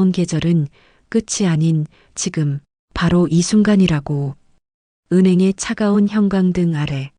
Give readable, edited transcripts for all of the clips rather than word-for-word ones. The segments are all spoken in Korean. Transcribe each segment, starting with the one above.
다가온 계절은 끝이 아닌 지금 바로 이 순간이라고. 은행의 차가운 형광등 아래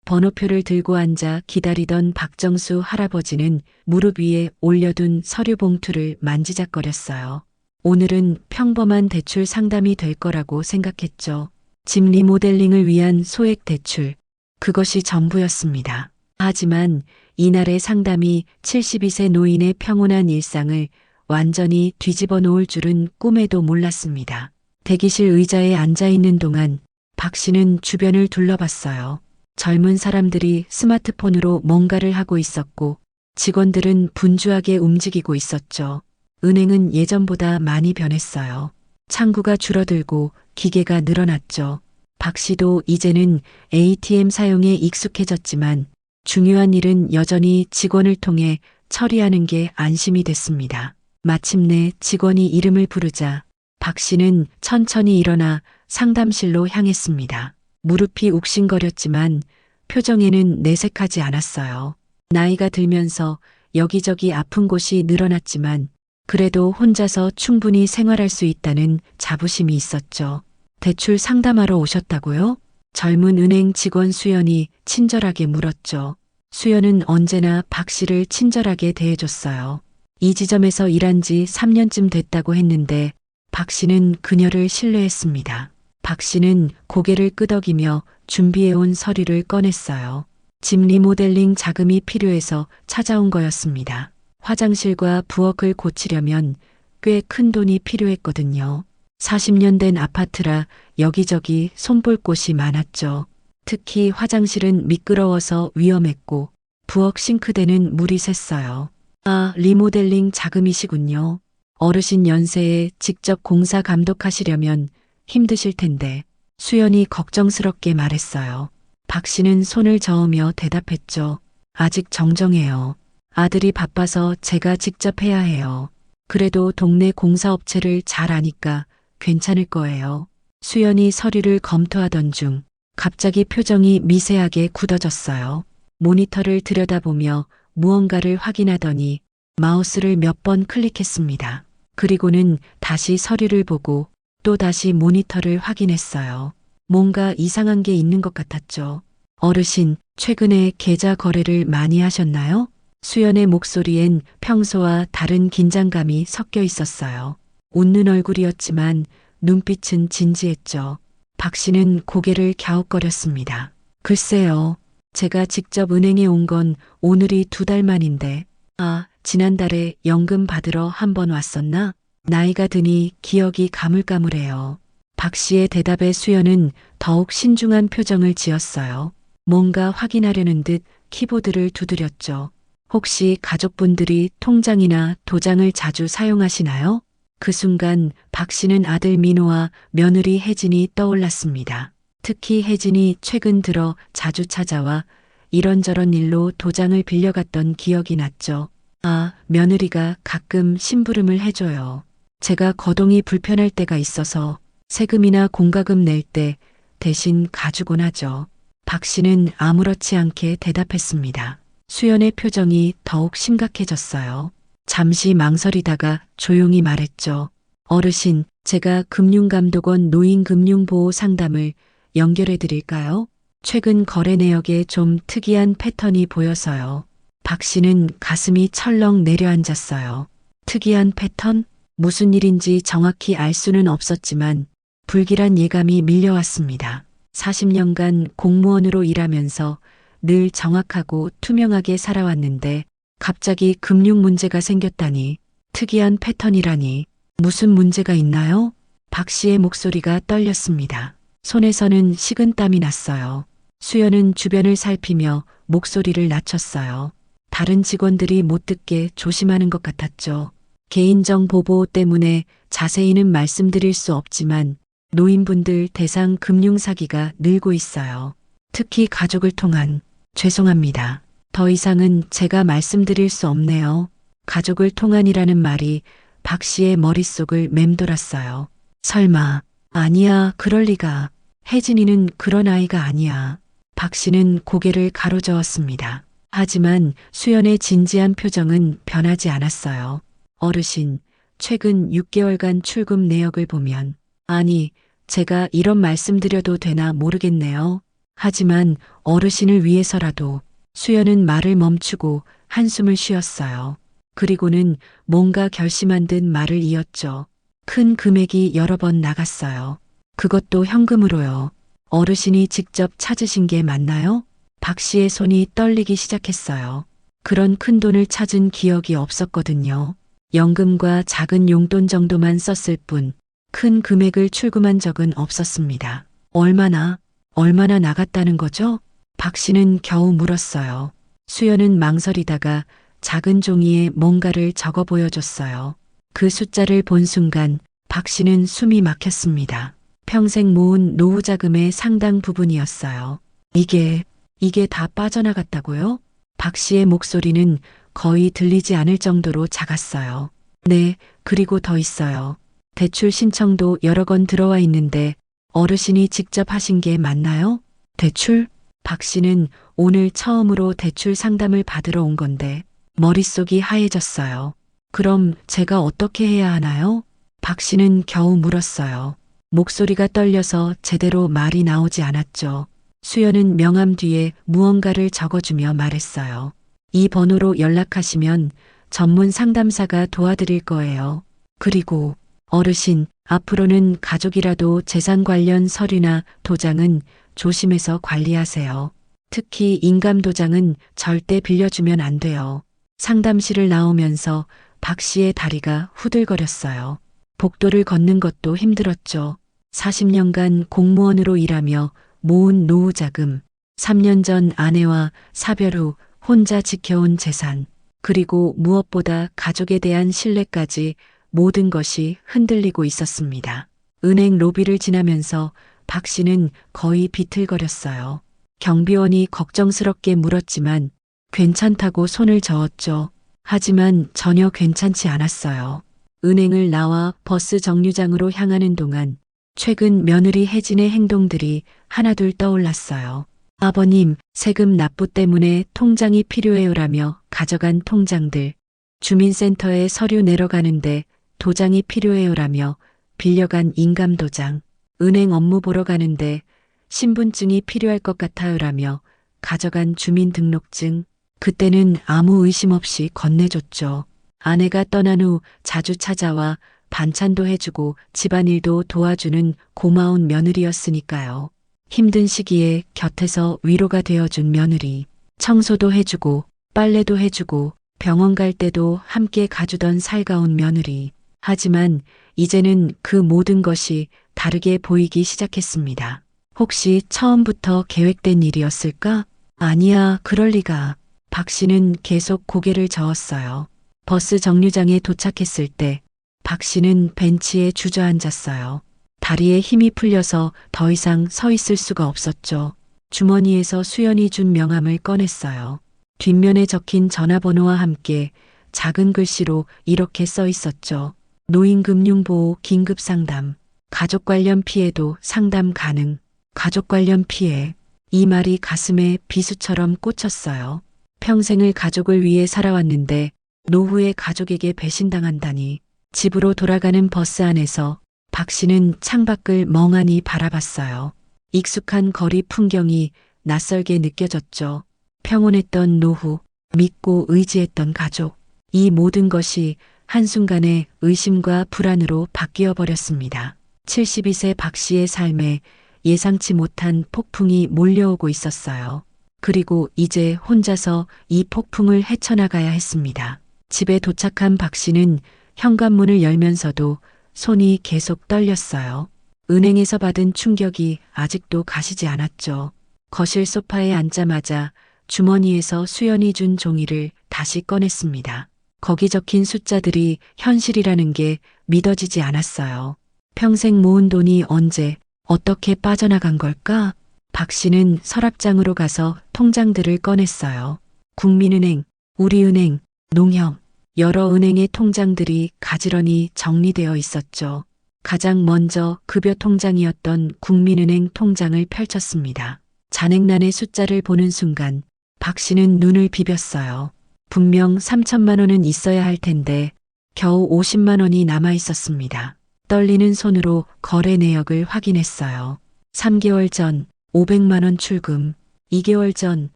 번호표를 들고 앉아 기다리던 박정수 할아버지는 무릎 위에 올려둔 서류 봉투를 만지작거렸어요. 오늘은 평범한 대출 상담이 될 거라고 생각했죠. 집 리모델링을 위한 소액 대출. 그것이 전부였습니다. 하지만 이날의 상담이 72세 노인의 평온한 일상을 완전히 뒤집어 놓을 줄은 꿈에도 몰랐습니다. 대기실 의자에 앉아 있는 동안 박 씨는 주변을 둘러봤어요. 젊은 사람들이 스마트폰으로 뭔가를 하고 있었고 직원들은 분주하게 움직이고 있었죠. 은행은 예전보다 많이 변했어요. 창구가 줄어들고 기계가 늘어났죠. 박 씨도 이제는 ATM 사용에 익숙해졌지만 중요한 일은 여전히 직원을 통해 처리하는 게 안심이 됐습니다. 마침내 직원이 이름을 부르자 박 씨는 천천히 일어나 상담실로 향했습니다. 무릎이 욱신거렸지만 표정에는 내색하지 않았어요. 나이가 들면서 여기저기 아픈 곳이 늘어났지만 그래도 혼자서 충분히 생활할 수 있다는 자부심이 있었죠. 대출 상담하러 오셨다고요? 젊은 은행 직원 수연이 친절하게 물었죠. 수연은 언제나 박 씨를 친절하게 대해줬어요. 이 지점에서 일한 지 3년쯤 됐다고 했는데 박 씨는 그녀를 신뢰했습니다. 박 씨는 고개를 끄덕이며 준비해온 서류를 꺼냈어요. 집 리모델링 자금이 필요해서 찾아온 거였습니다. 화장실과 부엌을 고치려면 꽤 큰 돈이 필요했거든요. 40년 된 아파트라 여기저기 손볼 곳이 많았죠. 특히 화장실은 미끄러워서 위험했고 부엌 싱크대는 물이 샜어요. 아, 리모델링 자금이시군요. 어르신 연세에 직접 공사 감독하시려면 힘드실 텐데. 수연이 걱정스럽게 말했어요. 박 씨는 손을 저으며 대답했죠. 아직 정정해요. 아들이 바빠서 제가 직접 해야 해요. 그래도 동네 공사업체를 잘 아니까 괜찮을 거예요. 수연이 서류를 검토하던 중 갑자기 표정이 미세하게 굳어졌어요. 모니터를 들여다보며 무언가를 확인하더니 마우스를 몇 번 클릭했습니다. 그리고는 다시 서류를 보고 또 다시 모니터를 확인했어요. 뭔가 이상한 게 있는 것 같았죠. 어르신, 최근에 계좌 거래를 많이 하셨나요? 수연의 목소리엔 평소와 다른 긴장감이 섞여 있었어요. 웃는 얼굴이었지만 눈빛은 진지했죠. 박 씨는 고개를 갸웃거렸습니다. 글쎄요. 제가 직접 은행에 온 건 오늘이 2달 만인데. 아, 지난달에 연금 받으러 한 번 왔었나? 나이가 드니 기억이 가물가물해요. 박 씨의 대답에 수연은 더욱 신중한 표정을 지었어요. 뭔가 확인하려는 듯 키보드를 두드렸죠. 혹시 가족분들이 통장이나 도장을 자주 사용하시나요? 그 순간 박 씨는 아들 민호와 며느리 혜진이 떠올랐습니다. 특히 혜진이 최근 들어 자주 찾아와 이런저런 일로 도장을 빌려갔던 기억이 났죠. 아, 며느리가 가끔 심부름을 해줘요. 제가 거동이 불편할 때가 있어서 세금이나 공과금 낼 때 대신 가주곤 하죠. 박 씨는 아무렇지 않게 대답했습니다. 수연의 표정이 더욱 심각해졌어요. 잠시 망설이다가 조용히 말했죠. 어르신, 제가 금융감독원 노인금융보호 상담을 연결해 드릴까요? 최근 거래 내역에 좀 특이한 패턴이 보여서요. 박 씨는 가슴이 철렁 내려앉았어요. 특이한 패턴? 무슨 일인지 정확히 알 수는 없었지만 불길한 예감이 밀려왔습니다. 40년간 공무원으로 일하면서 늘 정확하고 투명하게 살아왔는데 갑자기 금융 문제가 생겼다니, 특이한 패턴이라니, 무슨 문제가 있나요? 박 씨의 목소리가 떨렸습니다. 손에서는 식은땀이 났어요. 수연은 주변을 살피며 목소리를 낮췄어요. 다른 직원들이 못 듣게 조심하는 것 같았죠. 개인정보 보호 때문에 자세히는 말씀드릴 수 없지만 노인분들 대상 금융사기가 늘고 있어요. 특히 가족을 통한. 죄송합니다. 더 이상은 제가 말씀드릴 수 없네요. 가족을 통한이라는 말이 박 씨의 머릿속을 맴돌았어요. 설마. 아니야, 그럴 리가. 혜진이는 그런 아이가 아니야. 박 씨는 고개를 가로저었습니다. 하지만 수연의 진지한 표정은 변하지 않았어요. 어르신, 최근 6개월간 출금 내역을 보면 아니, 제가 이런 말씀드려도 되나 모르겠네요. 하지만 어르신을 위해서라도 수연은 말을 멈추고 한숨을 쉬었어요. 그리고는 뭔가 결심한 듯 말을 이었죠. 큰 금액이 여러 번 나갔어요. 그것도 현금으로요. 어르신이 직접 찾으신 게 맞나요? 박 씨의 손이 떨리기 시작했어요. 그런 큰 돈을 찾은 기억이 없었거든요. 연금과 작은 용돈 정도만 썼을 뿐 큰 금액을 출금한 적은 없었습니다. 얼마나 나갔다는 거죠? 박 씨는 겨우 물었어요. 수연은 망설이다가 작은 종이에 뭔가를 적어 보여줬어요. 그 숫자를 본 순간 박 씨는 숨이 막혔습니다. 평생 모은 노후 자금의 상당 부분이었어요. 이게 다 빠져나갔다고요? 박 씨의 목소리는 거의 들리지 않을 정도로 작았어요. 네, 그리고 더 있어요. 대출 신청도 여러 건 들어와 있는데 어르신이 직접 하신 게 맞나요? 대출? 박 씨는 오늘 처음으로 대출 상담을 받으러 온 건데 머릿속이 하얘졌어요. 그럼 제가 어떻게 해야 하나요? 박 씨는 겨우 물었어요. 목소리가 떨려서 제대로 말이 나오지 않았죠. 수연은 명함 뒤에 무언가를 적어주며 말했어요. 이 번호로 연락하시면 전문 상담사가 도와드릴 거예요. 그리고 어르신, 앞으로는 가족이라도 재산 관련 서류나 도장은 조심해서 관리하세요. 특히 인감도장은 절대 빌려주면 안 돼요. 상담실을 나오면서 박 씨의 다리가 후들거렸어요. 복도를 걷는 것도 힘들었죠. 40년간 공무원으로 일하며 모은 노후 자금, 3년 전 아내와 사별 후 혼자 지켜온 재산, 그리고 무엇보다 가족에 대한 신뢰까지 모든 것이 흔들리고 있었습니다. 은행 로비를 지나면서 박 씨는 거의 비틀거렸어요. 경비원이 걱정스럽게 물었지만 괜찮다고 손을 저었죠. 하지만 전혀 괜찮지 않았어요. 은행을 나와 버스 정류장으로 향하는 동안 최근 며느리 혜진의 행동들이 하나둘 떠올랐어요. 아버님, 세금 납부 때문에 통장이 필요해요라며 가져간 통장들, 주민센터에 서류 내러 가는데 도장이 필요해요라며 빌려간 인감도장, 은행 업무 보러 가는데 신분증이 필요할 것 같아요라며 가져간 주민등록증, 그때는 아무 의심 없이 건네줬죠. 아내가 떠난 후 자주 찾아와 반찬도 해주고 집안일도 도와주는 고마운 며느리였으니까요. 힘든 시기에 곁에서 위로가 되어준 며느리, 청소도 해주고 빨래도 해주고 병원 갈 때도 함께 가주던 살가운 며느리. 하지만 이제는 그 모든 것이 다르게 보이기 시작했습니다. 혹시 처음부터 계획된 일이었을까? 아니야, 그럴 리가. 박 씨는 계속 고개를 저었어요. 버스 정류장에 도착했을 때 박 씨는 벤치에 주저앉았어요. 다리에 힘이 풀려서 더 이상 서 있을 수가 없었죠. 주머니에서 수연이 준 명함을 꺼냈어요. 뒷면에 적힌 전화번호와 함께 작은 글씨로 이렇게 써 있었죠. 노인금융보호 긴급상담. 가족 관련 피해도 상담 가능. 가족 관련 피해. 이 말이 가슴에 비수처럼 꽂혔어요. 평생을 가족을 위해 살아왔는데 노후에 가족에게 배신당한다니. 집으로 돌아가는 버스 안에서 박 씨는 창밖을 멍하니 바라봤어요. 익숙한 거리 풍경이 낯설게 느껴졌죠. 평온했던 노후, 믿고 의지했던 가족. 이 모든 것이 한순간에 의심과 불안으로 바뀌어 버렸습니다. 72세 박 씨의 삶에 예상치 못한 폭풍이 몰려오고 있었어요. 그리고 이제 혼자서 이 폭풍을 헤쳐나가야 했습니다. 집에 도착한 박 씨는 현관문을 열면서도 손이 계속 떨렸어요. 은행에서 받은 충격이 아직도 가시지 않았죠. 거실 소파에 앉자마자 주머니에서 수연이 준 종이를 다시 꺼냈습니다. 거기 적힌 숫자들이 현실이라는 게 믿어지지 않았어요. 평생 모은 돈이 언제, 어떻게 빠져나간 걸까? 박 씨는 서랍장으로 가서 통장들을 꺼냈어요. 국민은행, 우리은행, 농협, 여러 은행의 통장들이 가지런히 정리되어 있었죠. 가장 먼저 급여 통장이었던 국민은행 통장을 펼쳤습니다. 잔액란의 숫자를 보는 순간 박 씨는 눈을 비볐어요. 분명 3천만 원은 있어야 할 텐데 겨우 50만 원이 남아 있었습니다. 떨리는 손으로 거래 내역을 확인했어요. 3개월 전 500만 원 출금, 2개월 전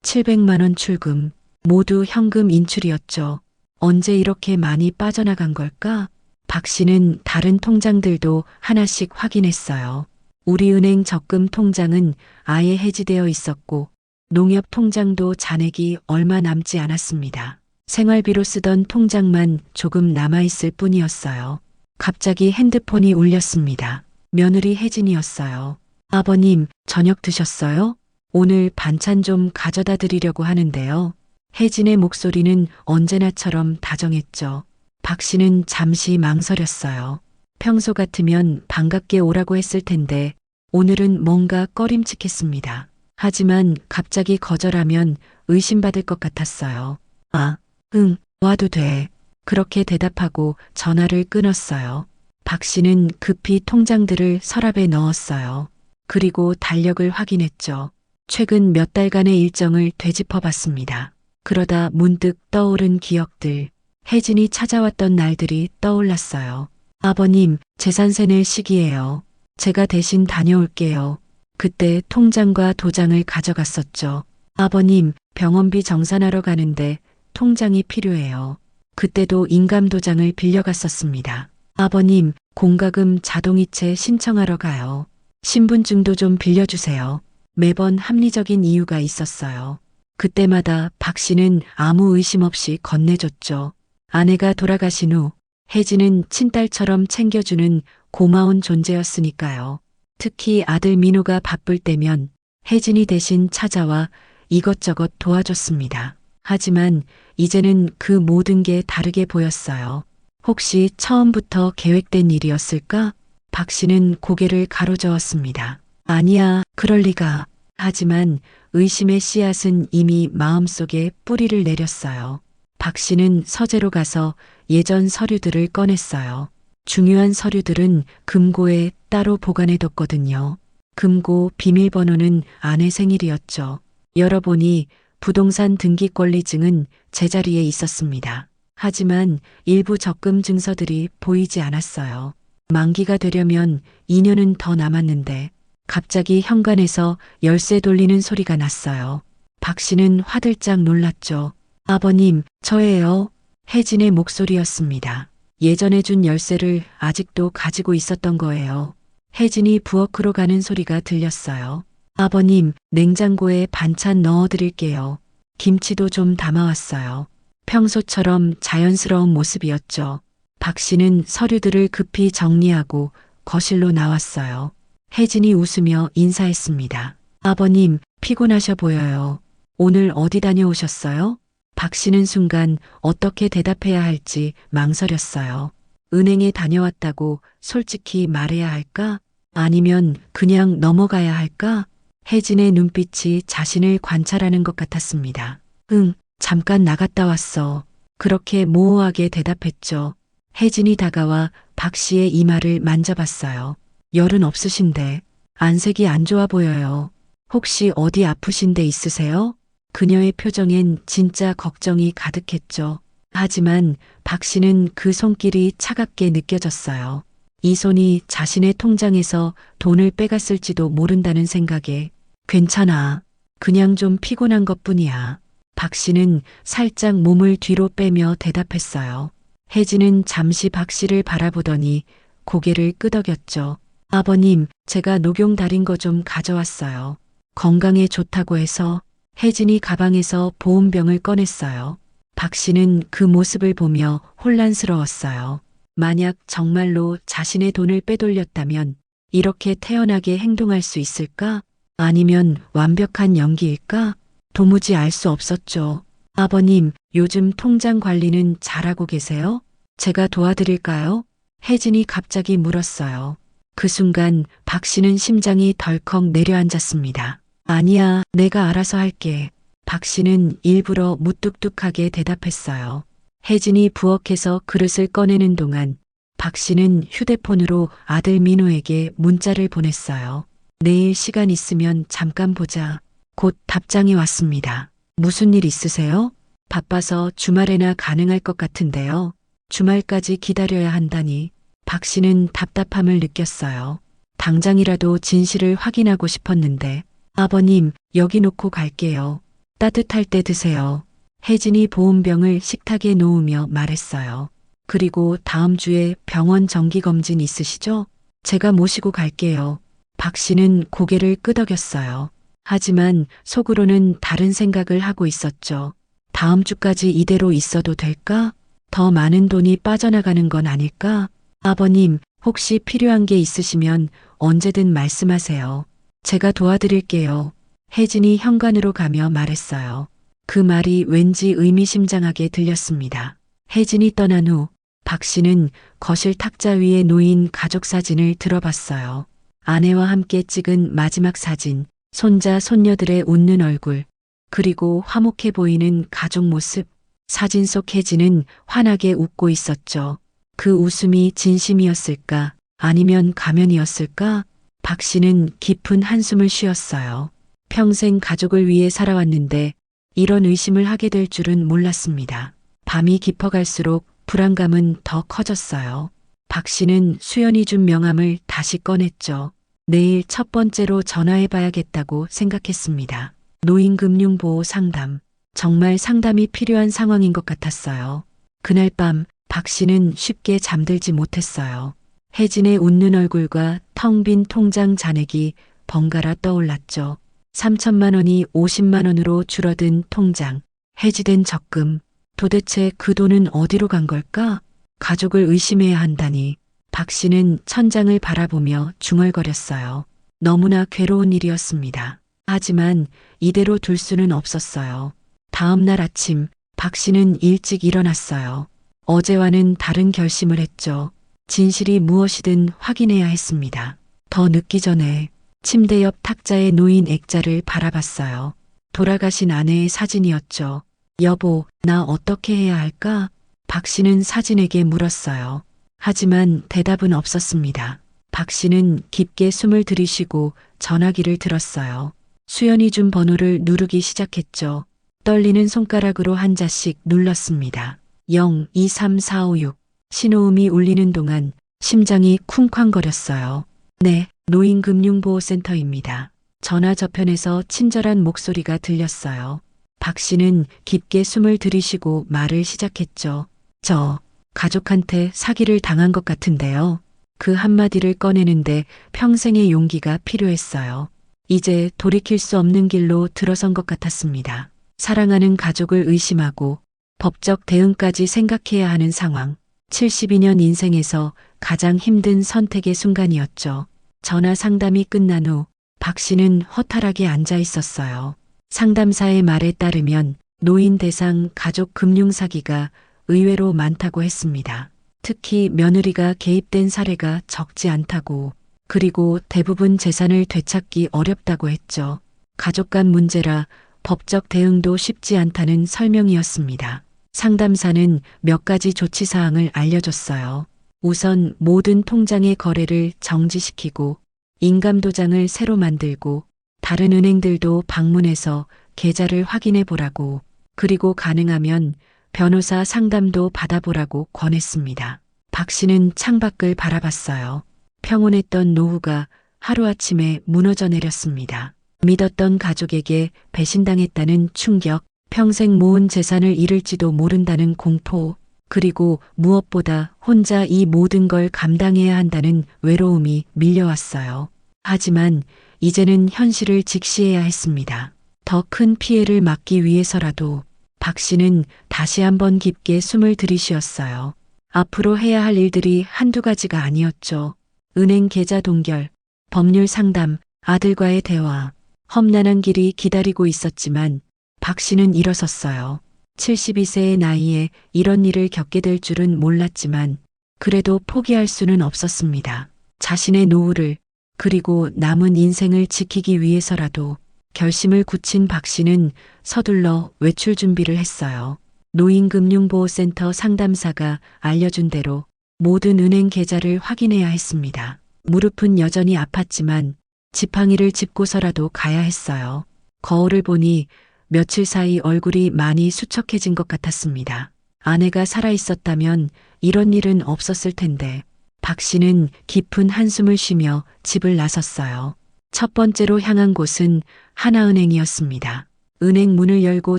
700만 원 출금, 모두 현금 인출이었죠. 언제 이렇게 많이 빠져나간 걸까? 박 씨는 다른 통장들도 하나씩 확인했어요. 우리은행 적금 통장은 아예 해지되어 있었고 농협 통장도 잔액이 얼마 남지 않았습니다. 생활비로 쓰던 통장만 조금 남아있을 뿐이었어요. 갑자기 핸드폰이 울렸습니다. 며느리 혜진이었어요. 아버님, 저녁 드셨어요? 오늘 반찬 좀 가져다 드리려고 하는데요. 혜진의 목소리는 언제나처럼 다정했죠. 박 씨는 잠시 망설였어요. 평소 같으면 반갑게 오라고 했을 텐데 오늘은 뭔가 꺼림칙했습니다. 하지만 갑자기 거절하면 의심받을 것 같았어요. 아, 응, 와도 돼. 그렇게 대답하고 전화를 끊었어요. 박 씨는 급히 통장들을 서랍에 넣었어요. 그리고 달력을 확인했죠. 최근 몇 달간의 일정을 되짚어 봤습니다. 그러다 문득 떠오른 기억들, 혜진이 찾아왔던 날들이 떠올랐어요. 아버님, 재산세 낼 시기예요. 제가 대신 다녀올게요. 그때 통장과 도장을 가져갔었죠. 아버님, 병원비 정산하러 가는데 통장이 필요해요. 그때도 인감도장을 빌려갔었습니다. 아버님, 공과금 자동이체 신청하러 가요. 신분증도 좀 빌려주세요. 매번 합리적인 이유가 있었어요. 그때마다 박 씨는 아무 의심 없이 건네줬죠. 아내가 돌아가신 후 혜진은 친딸처럼 챙겨주는 고마운 존재였으니까요. 특히 아들 민호가 바쁠 때면 혜진이 대신 찾아와 이것저것 도와줬습니다. 하지만 이제는 그 모든 게 다르게 보였어요. 혹시 처음부터 계획된 일이었을까? 박 씨는 고개를 가로저었습니다. 아니야, 그럴 리가. 하지만 의심의 씨앗은 이미 마음속에 뿌리를 내렸어요. 박 씨는 서재로 가서 예전 서류들을 꺼냈어요. 중요한 서류들은 금고에 따로 보관해뒀거든요. 금고 비밀번호는 아내 생일이었죠. 열어보니 부동산 등기권리증은 제자리에 있었습니다. 하지만 일부 적금 증서들이 보이지 않았어요. 만기가 되려면 2년은 더 남았는데 갑자기 현관에서 열쇠 돌리는 소리가 났어요. 박 씨는 화들짝 놀랐죠. 아버님, 저예요. 혜진의 목소리였습니다. 예전에 준 열쇠를 아직도 가지고 있었던 거예요. 혜진이 부엌으로 가는 소리가 들렸어요. 아버님, 냉장고에 반찬 넣어드릴게요. 김치도 좀 담아왔어요. 평소처럼 자연스러운 모습이었죠. 박 씨는 서류들을 급히 정리하고 거실로 나왔어요. 혜진이 웃으며 인사했습니다. 아버님, 피곤하셔 보여요. 오늘 어디 다녀오셨어요? 박 씨는 순간 어떻게 대답해야 할지 망설였어요. 은행에 다녀왔다고 솔직히 말해야 할까? 아니면 그냥 넘어가야 할까? 혜진의 눈빛이 자신을 관찰하는 것 같았습니다. 응, 잠깐 나갔다 왔어. 그렇게 모호하게 대답했죠. 혜진이 다가와 박 씨의 이마를 만져봤어요. 열은 없으신데 안색이 안 좋아 보여요. 혹시 어디 아프신 데 있으세요? 그녀의 표정엔 진짜 걱정이 가득했죠. 하지만 박 씨는 그 손길이 차갑게 느껴졌어요. 이 손이 자신의 통장에서 돈을 빼갔을지도 모른다는 생각에 괜찮아. 그냥 좀 피곤한 것뿐이야. 박 씨는 살짝 몸을 뒤로 빼며 대답했어요. 혜진은 잠시 박 씨를 바라보더니 고개를 끄덕였죠. 아버님, 제가 녹용 달인 거 좀 가져왔어요. 건강에 좋다고 해서. 혜진이 가방에서 보온병을 꺼냈어요. 박 씨는 그 모습을 보며 혼란스러웠어요. 만약 정말로 자신의 돈을 빼돌렸다면 이렇게 태연하게 행동할 수 있을까? 아니면 완벽한 연기일까? 도무지 알 수 없었죠. 아버님, 요즘 통장 관리는 잘하고 계세요? 제가 도와드릴까요? 혜진이 갑자기 물었어요. 그 순간 박 씨는 심장이 덜컥 내려앉았습니다. 아니야, 내가 알아서 할게. 박 씨는 일부러 무뚝뚝하게 대답했어요. 혜진이 부엌에서 그릇을 꺼내는 동안 박 씨는 휴대폰으로 아들 민호에게 문자를 보냈어요. 내일 시간 있으면 잠깐 보자. 곧 답장이 왔습니다. 무슨 일 있으세요? 바빠서 주말에나 가능할 것 같은데요. 주말까지 기다려야 한다니 박 씨는 답답함을 느꼈어요. 당장이라도 진실을 확인하고 싶었는데 아버님, 여기 놓고 갈게요. 따뜻할 때 드세요. 혜진이 보온병을 식탁에 놓으며 말했어요. 그리고 다음 주에 병원 정기검진 있으시죠? 제가 모시고 갈게요. 박 씨는 고개를 끄덕였어요. 하지만 속으로는 다른 생각을 하고 있었죠. 다음 주까지 이대로 있어도 될까? 더 많은 돈이 빠져나가는 건 아닐까? 아버님, 혹시 필요한 게 있으시면 언제든 말씀하세요. 제가 도와드릴게요. 혜진이 현관으로 가며 말했어요. 그 말이 왠지 의미심장하게 들렸습니다. 혜진이 떠난 후 박 씨는 거실 탁자 위에 놓인 가족 사진을 들어봤어요. 아내와 함께 찍은 마지막 사진, 손자, 손녀들의 웃는 얼굴, 그리고 화목해 보이는 가족 모습. 사진 속 혜진은 환하게 웃고 있었죠. 그 웃음이 진심이었을까? 아니면 가면이었을까? 박 씨는 깊은 한숨을 쉬었어요. 평생 가족을 위해 살아왔는데 이런 의심을 하게 될 줄은 몰랐습니다. 밤이 깊어갈수록 불안감은 더 커졌어요. 박 씨는 수연이 준 명함을 다시 꺼냈죠. 내일 첫 번째로 전화해봐야겠다고 생각했습니다. 노인금융보호 상담. 정말 상담이 필요한 상황인 것 같았어요. 그날 밤 박 씨는 쉽게 잠들지 못했어요. 혜진의 웃는 얼굴과 텅 빈 통장 잔액이 번갈아 떠올랐죠. 3천만 원이 50만 원으로 줄어든 통장, 해지된 적금. 도대체 그 돈은 어디로 간 걸까? 가족을 의심해야 한다니. 박 씨는 천장을 바라보며 중얼거렸어요. 너무나 괴로운 일이었습니다. 하지만 이대로 둘 수는 없었어요. 다음 날 아침 박 씨는 일찍 일어났어요. 어제와는 다른 결심을 했죠. 진실이 무엇이든 확인해야 했습니다. 더 늦기 전에 침대 옆 탁자에 놓인 액자를 바라봤어요. 돌아가신 아내의 사진이었죠. 여보, 나 어떻게 해야 할까? 박 씨는 사진에게 물었어요. 하지만 대답은 없었습니다. 박 씨는 깊게 숨을 들이쉬고 전화기를 들었어요. 수연이 준 번호를 누르기 시작했죠. 떨리는 손가락으로 한 자씩 눌렀습니다. 023456. 신호음이 울리는 동안 심장이 쿵쾅거렸어요. 네, 노인금융보호센터입니다. 전화 저편에서 친절한 목소리가 들렸어요. 박 씨는 깊게 숨을 들이쉬고 말을 시작했죠. 저 가족한테 사기를 당한 것 같은데요. 그 한마디를 꺼내는데 평생의 용기가 필요했어요. 이제 돌이킬 수 없는 길로 들어선 것 같았습니다. 사랑하는 가족을 의심하고 법적 대응까지 생각해야 하는 상황. 72년 인생에서 가장 힘든 선택의 순간이었죠. 전화 상담이 끝난 후 박 씨는 허탈하게 앉아 있었어요. 상담사의 말에 따르면 노인 대상 가족 금융 사기가 의외로 많다고 했습니다. 특히 며느리가 개입된 사례가 적지 않다고, 그리고 대부분 재산을 되찾기 어렵다고 했죠. 가족 간 문제라 법적 대응도 쉽지 않다는 설명이었습니다. 상담사는 몇 가지 조치 사항을 알려줬어요. 우선 모든 통장의 거래를 정지시키고 인감도장을 새로 만들고 다른 은행들도 방문해서 계좌를 확인해 보라고, 그리고 가능하면 변호사 상담도 받아보라고 권했습니다. 박 씨는 창밖을 바라봤어요. 평온했던 노후가 하루아침에 무너져 내렸습니다. 믿었던 가족에게 배신당했다는 충격, 평생 모은 재산을 잃을지도 모른다는 공포, 그리고 무엇보다 혼자 이 모든 걸 감당해야 한다는 외로움이 밀려왔어요. 하지만 이제는 현실을 직시해야 했습니다. 더 큰 피해를 막기 위해서라도 박 씨는 다시 한번 깊게 숨을 들이쉬었어요. 앞으로 해야 할 일들이 한두 가지가 아니었죠. 은행 계좌 동결, 법률 상담, 아들과의 대화. 험난한 길이 기다리고 있었지만 박 씨는 일어섰어요. 72세의 나이에 이런 일을 겪게 될 줄은 몰랐지만 그래도 포기할 수는 없었습니다. 자신의 노후를, 그리고 남은 인생을 지키기 위해서라도 결심을 굳힌 박 씨는 서둘러 외출 준비를 했어요. 노인금융보호센터 상담사가 알려준 대로 모든 은행 계좌를 확인해야 했습니다. 무릎은 여전히 아팠지만 지팡이를 짚고서라도 가야 했어요. 거울을 보니 며칠 사이 얼굴이 많이 수척해진 것 같았습니다. 아내가 살아 있었다면 이런 일은 없었을 텐데 박 씨는 깊은 한숨을 쉬며 집을 나섰어요. 첫 번째로 향한 곳은 하나은행이었습니다. 은행 문을 열고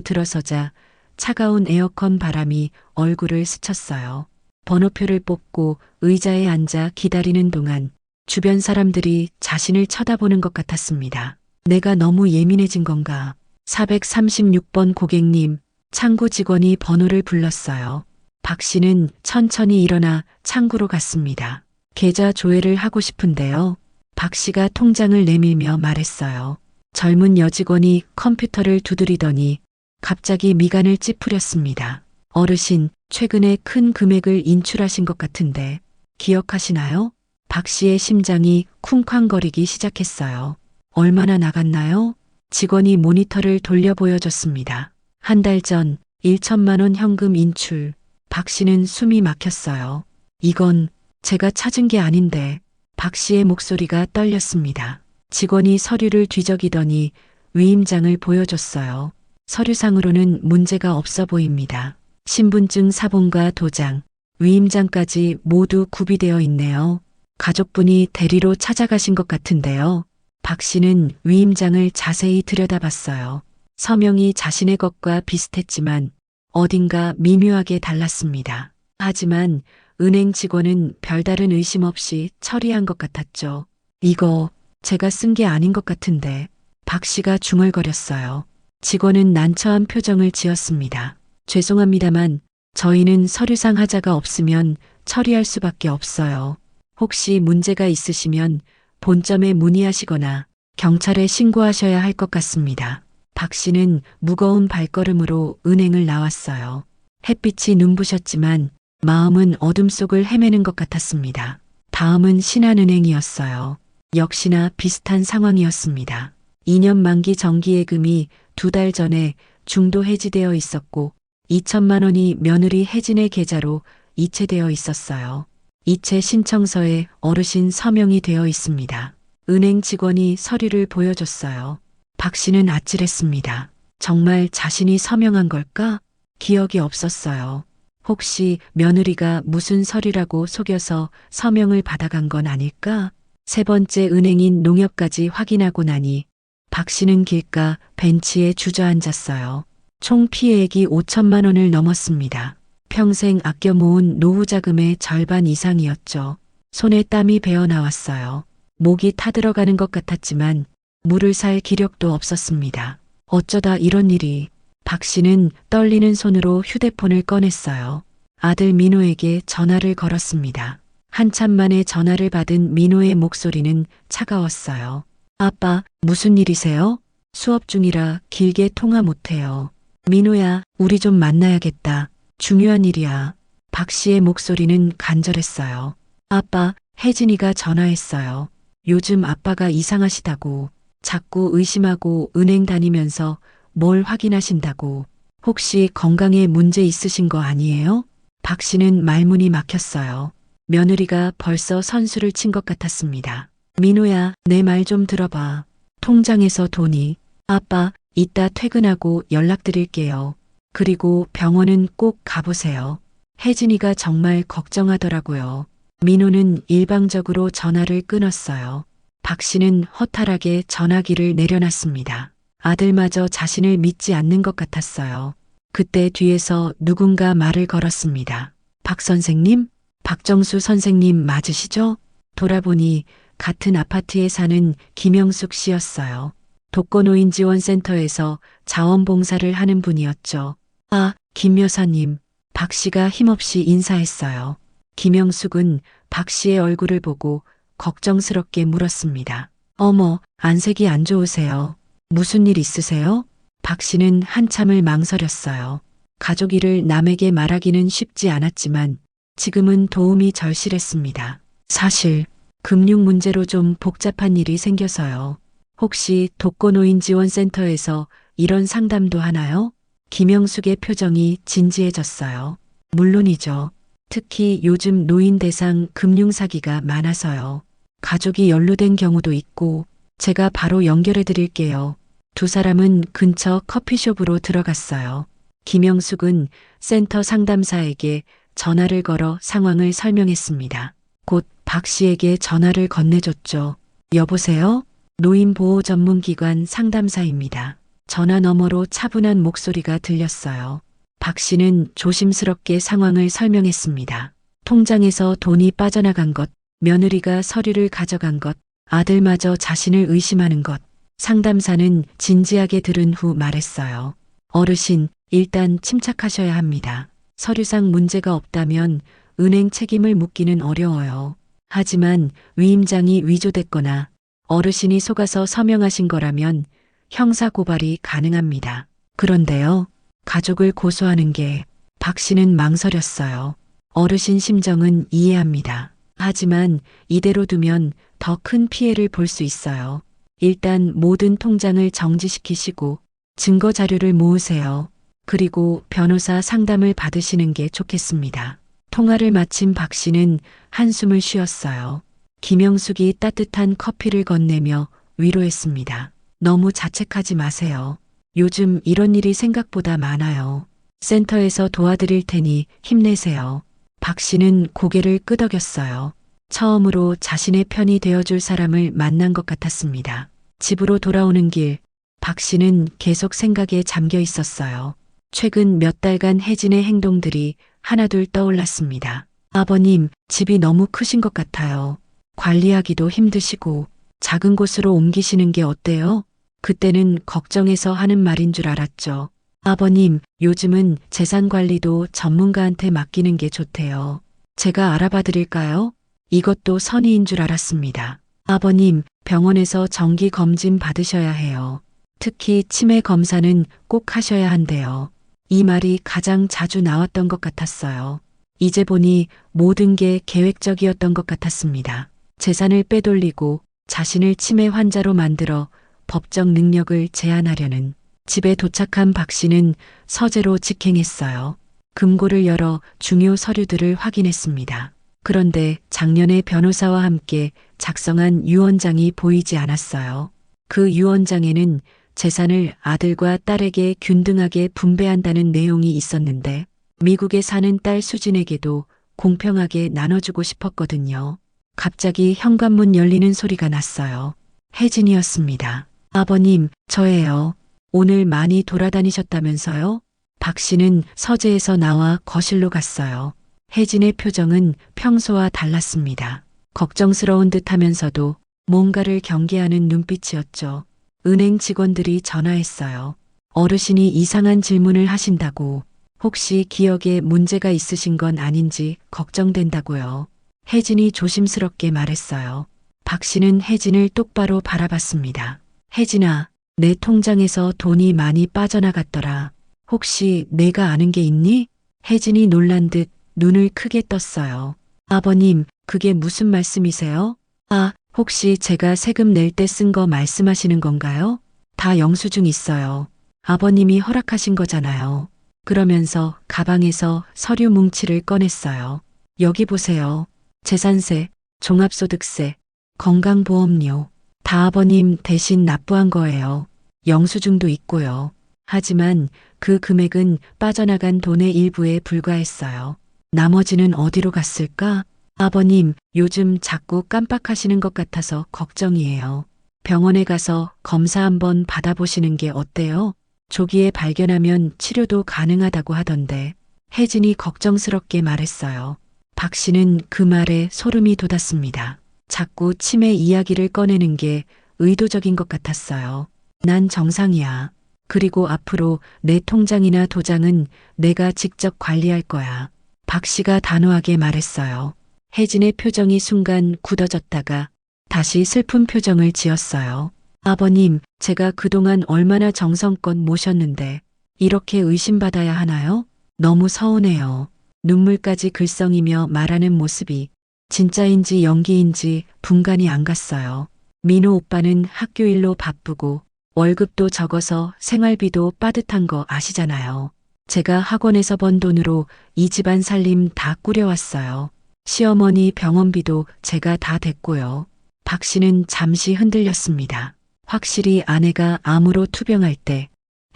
들어서자 차가운 에어컨 바람이 얼굴을 스쳤어요. 번호표를 뽑고 의자에 앉아 기다리는 동안 주변 사람들이 자신을 쳐다보는 것 같았습니다. 내가 너무 예민해진 건가? 436번 고객님, 창구 직원이 번호를 불렀어요. 박 씨는 천천히 일어나 창구로 갔습니다. 계좌 조회를 하고 싶은데요. 박 씨가 통장을 내밀며 말했어요. 젊은 여직원이 컴퓨터를 두드리더니 갑자기 미간을 찌푸렸습니다. 어르신, 최근에 큰 금액을 인출하신 것 같은데 기억하시나요? 박 씨의 심장이 쿵쾅거리기 시작했어요. 얼마나 나갔나요? 직원이 모니터를 돌려 보여줬습니다. 한 달 전 1천만 원 현금 인출. 박 씨는 숨이 막혔어요. 이건 제가 찾은 게 아닌데. 박 씨의 목소리가 떨렸습니다. 직원이 서류를 뒤적이더니 위임장을 보여줬어요. 서류상으로는 문제가 없어 보입니다. 신분증 사본과 도장, 위임장까지 모두 구비되어 있네요. 가족분이 대리로 찾아가신 것 같은데요. 박 씨는 위임장을 자세히 들여다봤어요. 서명이 자신의 것과 비슷했지만 어딘가 미묘하게 달랐습니다. 하지만 은행 직원은 별다른 의심 없이 처리한 것 같았죠. 이거 제가 쓴 게 아닌 것 같은데. 박 씨가 중얼거렸어요. 직원은 난처한 표정을 지었습니다. 죄송합니다만 저희는 서류상 하자가 없으면 처리할 수밖에 없어요. 혹시 문제가 있으시면 본점에 문의하시거나 경찰에 신고하셔야 할 것 같습니다. 박 씨는 무거운 발걸음으로 은행을 나왔어요. 햇빛이 눈부셨지만 마음은 어둠 속을 헤매는 것 같았습니다. 다음은 신한은행이었어요. 역시나 비슷한 상황이었습니다. 2년 만기 정기예금이 2달 전에 중도 해지되어 있었고 2천만 원이 며느리 혜진의 계좌로 이체되어 있었어요. 이체 신청서에 어르신 서명이 되어 있습니다. 은행 직원이 서류를 보여줬어요. 박 씨는 아찔했습니다. 정말 자신이 서명한 걸까? 기억이 없었어요. 혹시 며느리가 무슨 서류라고 속여서 서명을 받아간 건 아닐까? 세 번째 은행인 농협까지 확인하고 나니 박 씨는 길가 벤치에 주저앉았어요. 총 피해액이 5천만 원을 넘었습니다. 평생 아껴 모은 노후 자금의 절반 이상이었죠. 손에 땀이 배어 나왔어요. 목이 타들어가는 것 같았지만 물을 살 기력도 없었습니다. 어쩌다 이런 일이. 박 씨는 떨리는 손으로 휴대폰을 꺼냈어요. 아들 민호에게 전화를 걸었습니다. 한참 만에 전화를 받은 민호의 목소리는 차가웠어요. 아빠, 무슨 일이세요? 수업 중이라 길게 통화 못해요. 민호야, 우리 좀 만나야겠다. 중요한 일이야. 박 씨의 목소리는 간절했어요. 아빠, 혜진이가 전화했어요. 요즘 아빠가 이상하시다고. 자꾸 의심하고 은행 다니면서 뭘 확인하신다고. 혹시 건강에 문제 있으신 거 아니에요? 박 씨는 말문이 막혔어요. 며느리가 벌써 선수를 친 것 같았습니다. 민호야, 내 말 좀 들어봐. 통장에서 돈이. 아빠, 이따 퇴근하고 연락드릴게요. 그리고 병원은 꼭 가보세요. 혜진이가 정말 걱정하더라고요. 민호는 일방적으로 전화를 끊었어요. 박 씨는 허탈하게 전화기를 내려놨습니다. 아들마저 자신을 믿지 않는 것 같았어요. 그때 뒤에서 누군가 말을 걸었습니다. 박 선생님? 박정수 선생님 맞으시죠? 돌아보니 같은 아파트에 사는 김영숙 씨였어요. 독거노인지원센터에서 자원봉사를 하는 분이었죠. 아, 김 여사님. 박 씨가 힘없이 인사했어요. 김영숙은 박 씨의 얼굴을 보고 걱정스럽게 물었습니다. 어머, 안색이 안 좋으세요. 무슨 일 있으세요? 박 씨는 한참을 망설였어요. 가족 일을 남에게 말하기는 쉽지 않았지만 지금은 도움이 절실했습니다. 사실 금융 문제로 좀 복잡한 일이 생겨서요. 혹시 독거노인지원센터에서 이런 상담도 하나요? 김영숙의 표정이 진지해졌어요. 물론이죠. 특히 요즘 노인 대상 금융 사기가 많아서요. 가족이 연루된 경우도 있고 제가 바로 연결해 드릴게요. 두 사람은 근처 커피숍으로 들어갔어요. 김영숙은 센터 상담사에게 전화를 걸어 상황을 설명했습니다. 곧 박 씨에게 전화를 건네줬죠. 여보세요? 노인보호 전문기관 상담사입니다. 전화 너머로 차분한 목소리가 들렸어요. 박 씨는 조심스럽게 상황을 설명했습니다. 통장에서 돈이 빠져나간 것, 며느리가 서류를 가져간 것, 아들마저 자신을 의심하는 것. 상담사는 진지하게 들은 후 말했어요. 어르신, 일단 침착하셔야 합니다. 서류상 문제가 없다면 은행 책임을 묻기는 어려워요. 하지만 위임장이 위조됐거나 어르신이 속아서 서명하신 거라면 형사 고발이 가능합니다. 그런데요, 가족을 고소하는 게 박 씨는 망설였어요. 어르신 심정은 이해합니다. 하지만 이대로 두면 더 큰 피해를 볼 수 있어요. 일단 모든 통장을 정지시키시고 증거 자료를 모으세요. 그리고 변호사 상담을 받으시는 게 좋겠습니다. 통화를 마친 박 씨는 한숨을 쉬었어요. 김영숙이 따뜻한 커피를 건네며 위로했습니다. 너무 자책하지 마세요. 요즘 이런 일이 생각보다 많아요. 센터에서 도와드릴 테니 힘내세요. 박 씨는 고개를 끄덕였어요. 처음으로 자신의 편이 되어줄 사람을 만난 것 같았습니다. 집으로 돌아오는 길, 박 씨는 계속 생각에 잠겨 있었어요. 최근 몇 달간 혜진의 행동들이 하나둘 떠올랐습니다. 아버님, 집이 너무 크신 것 같아요. 관리하기도 힘드시고 작은 곳으로 옮기시는 게 어때요? 그때는 걱정해서 하는 말인 줄 알았죠. 아버님, 요즘은 재산 관리도 전문가한테 맡기는 게 좋대요. 제가 알아봐 드릴까요? 이것도 선의인 줄 알았습니다. 아버님, 병원에서 정기 검진 받으셔야 해요. 특히 치매 검사는 꼭 하셔야 한대요. 이 말이 가장 자주 나왔던 것 같았어요. 이제 보니 모든 게 계획적이었던 것 같았습니다. 재산을 빼돌리고 자신을 치매 환자로 만들어 법적 능력을 제한하려는. 집에 도착한 박 씨는 서재로 직행했어요. 금고를 열어 중요 서류들을 확인했습니다. 그런데 작년에 변호사와 함께 작성한 유언장이 보이지 않았어요. 그 유언장에는 재산을 아들과 딸에게 균등하게 분배한다는 내용이 있었는데 미국에 사는 딸 수진에게도 공평하게 나눠주고 싶었거든요. 갑자기 현관문 열리는 소리가 났어요. 혜진이었습니다. 아버님, 저예요. 오늘 많이 돌아다니셨다면서요? 박 씨는 서재에서 나와 거실로 갔어요. 혜진의 표정은 평소와 달랐습니다. 걱정스러운 듯 하면서도 뭔가를 경계하는 눈빛이었죠. 은행 직원들이 전화했어요. 어르신이 이상한 질문을 하신다고, 혹시 기억에 문제가 있으신 건 아닌지 걱정된다고요. 혜진이 조심스럽게 말했어요. 박 씨는 혜진을 똑바로 바라봤습니다. 혜진아, 내 통장에서 돈이 많이 빠져나갔더라. 혹시 내가 아는 게 있니? 혜진이 놀란 듯 눈을 크게 떴어요. 아버님, 그게 무슨 말씀이세요? 아, 혹시 제가 세금 낼 때 쓴 거 말씀하시는 건가요? 다 영수증 있어요. 아버님이 허락하신 거잖아요. 그러면서 가방에서 서류 뭉치를 꺼냈어요. 여기 보세요. 재산세, 종합소득세, 건강보험료. 다 아버님 대신 납부한 거예요. 영수증도 있고요. 하지만 그 금액은 빠져나간 돈의 일부에 불과했어요. 나머지는 어디로 갔을까? 아버님, 요즘 자꾸 깜빡하시는 것 같아서 걱정이에요. 병원에 가서 검사 한번 받아보시는 게 어때요? 조기에 발견하면 치료도 가능하다고 하던데. 혜진이 걱정스럽게 말했어요. 박 씨는 그 말에 소름이 돋았습니다. 자꾸 치매 이야기를 꺼내는 게 의도적인 것 같았어요. 난 정상이야. 그리고 앞으로 내 통장이나 도장은 내가 직접 관리할 거야. 박 씨가 단호하게 말했어요. 혜진의 표정이 순간 굳어졌다가 다시 슬픈 표정을 지었어요. 아버님, 제가 그동안 얼마나 정성껏 모셨는데 이렇게 의심받아야 하나요? 너무 서운해요. 눈물까지 글썽이며 말하는 모습이 진짜인지 연기인지 분간이 안 갔어요. 민호 오빠는 학교 일로 바쁘고 월급도 적어서 생활비도 빠듯한 거 아시잖아요. 제가 학원에서 번 돈으로 이 집안 살림 다 꾸려왔어요. 시어머니 병원비도 제가 다 댔고요. 박 씨는 잠시 흔들렸습니다. 확실히 아내가 암으로 투병할 때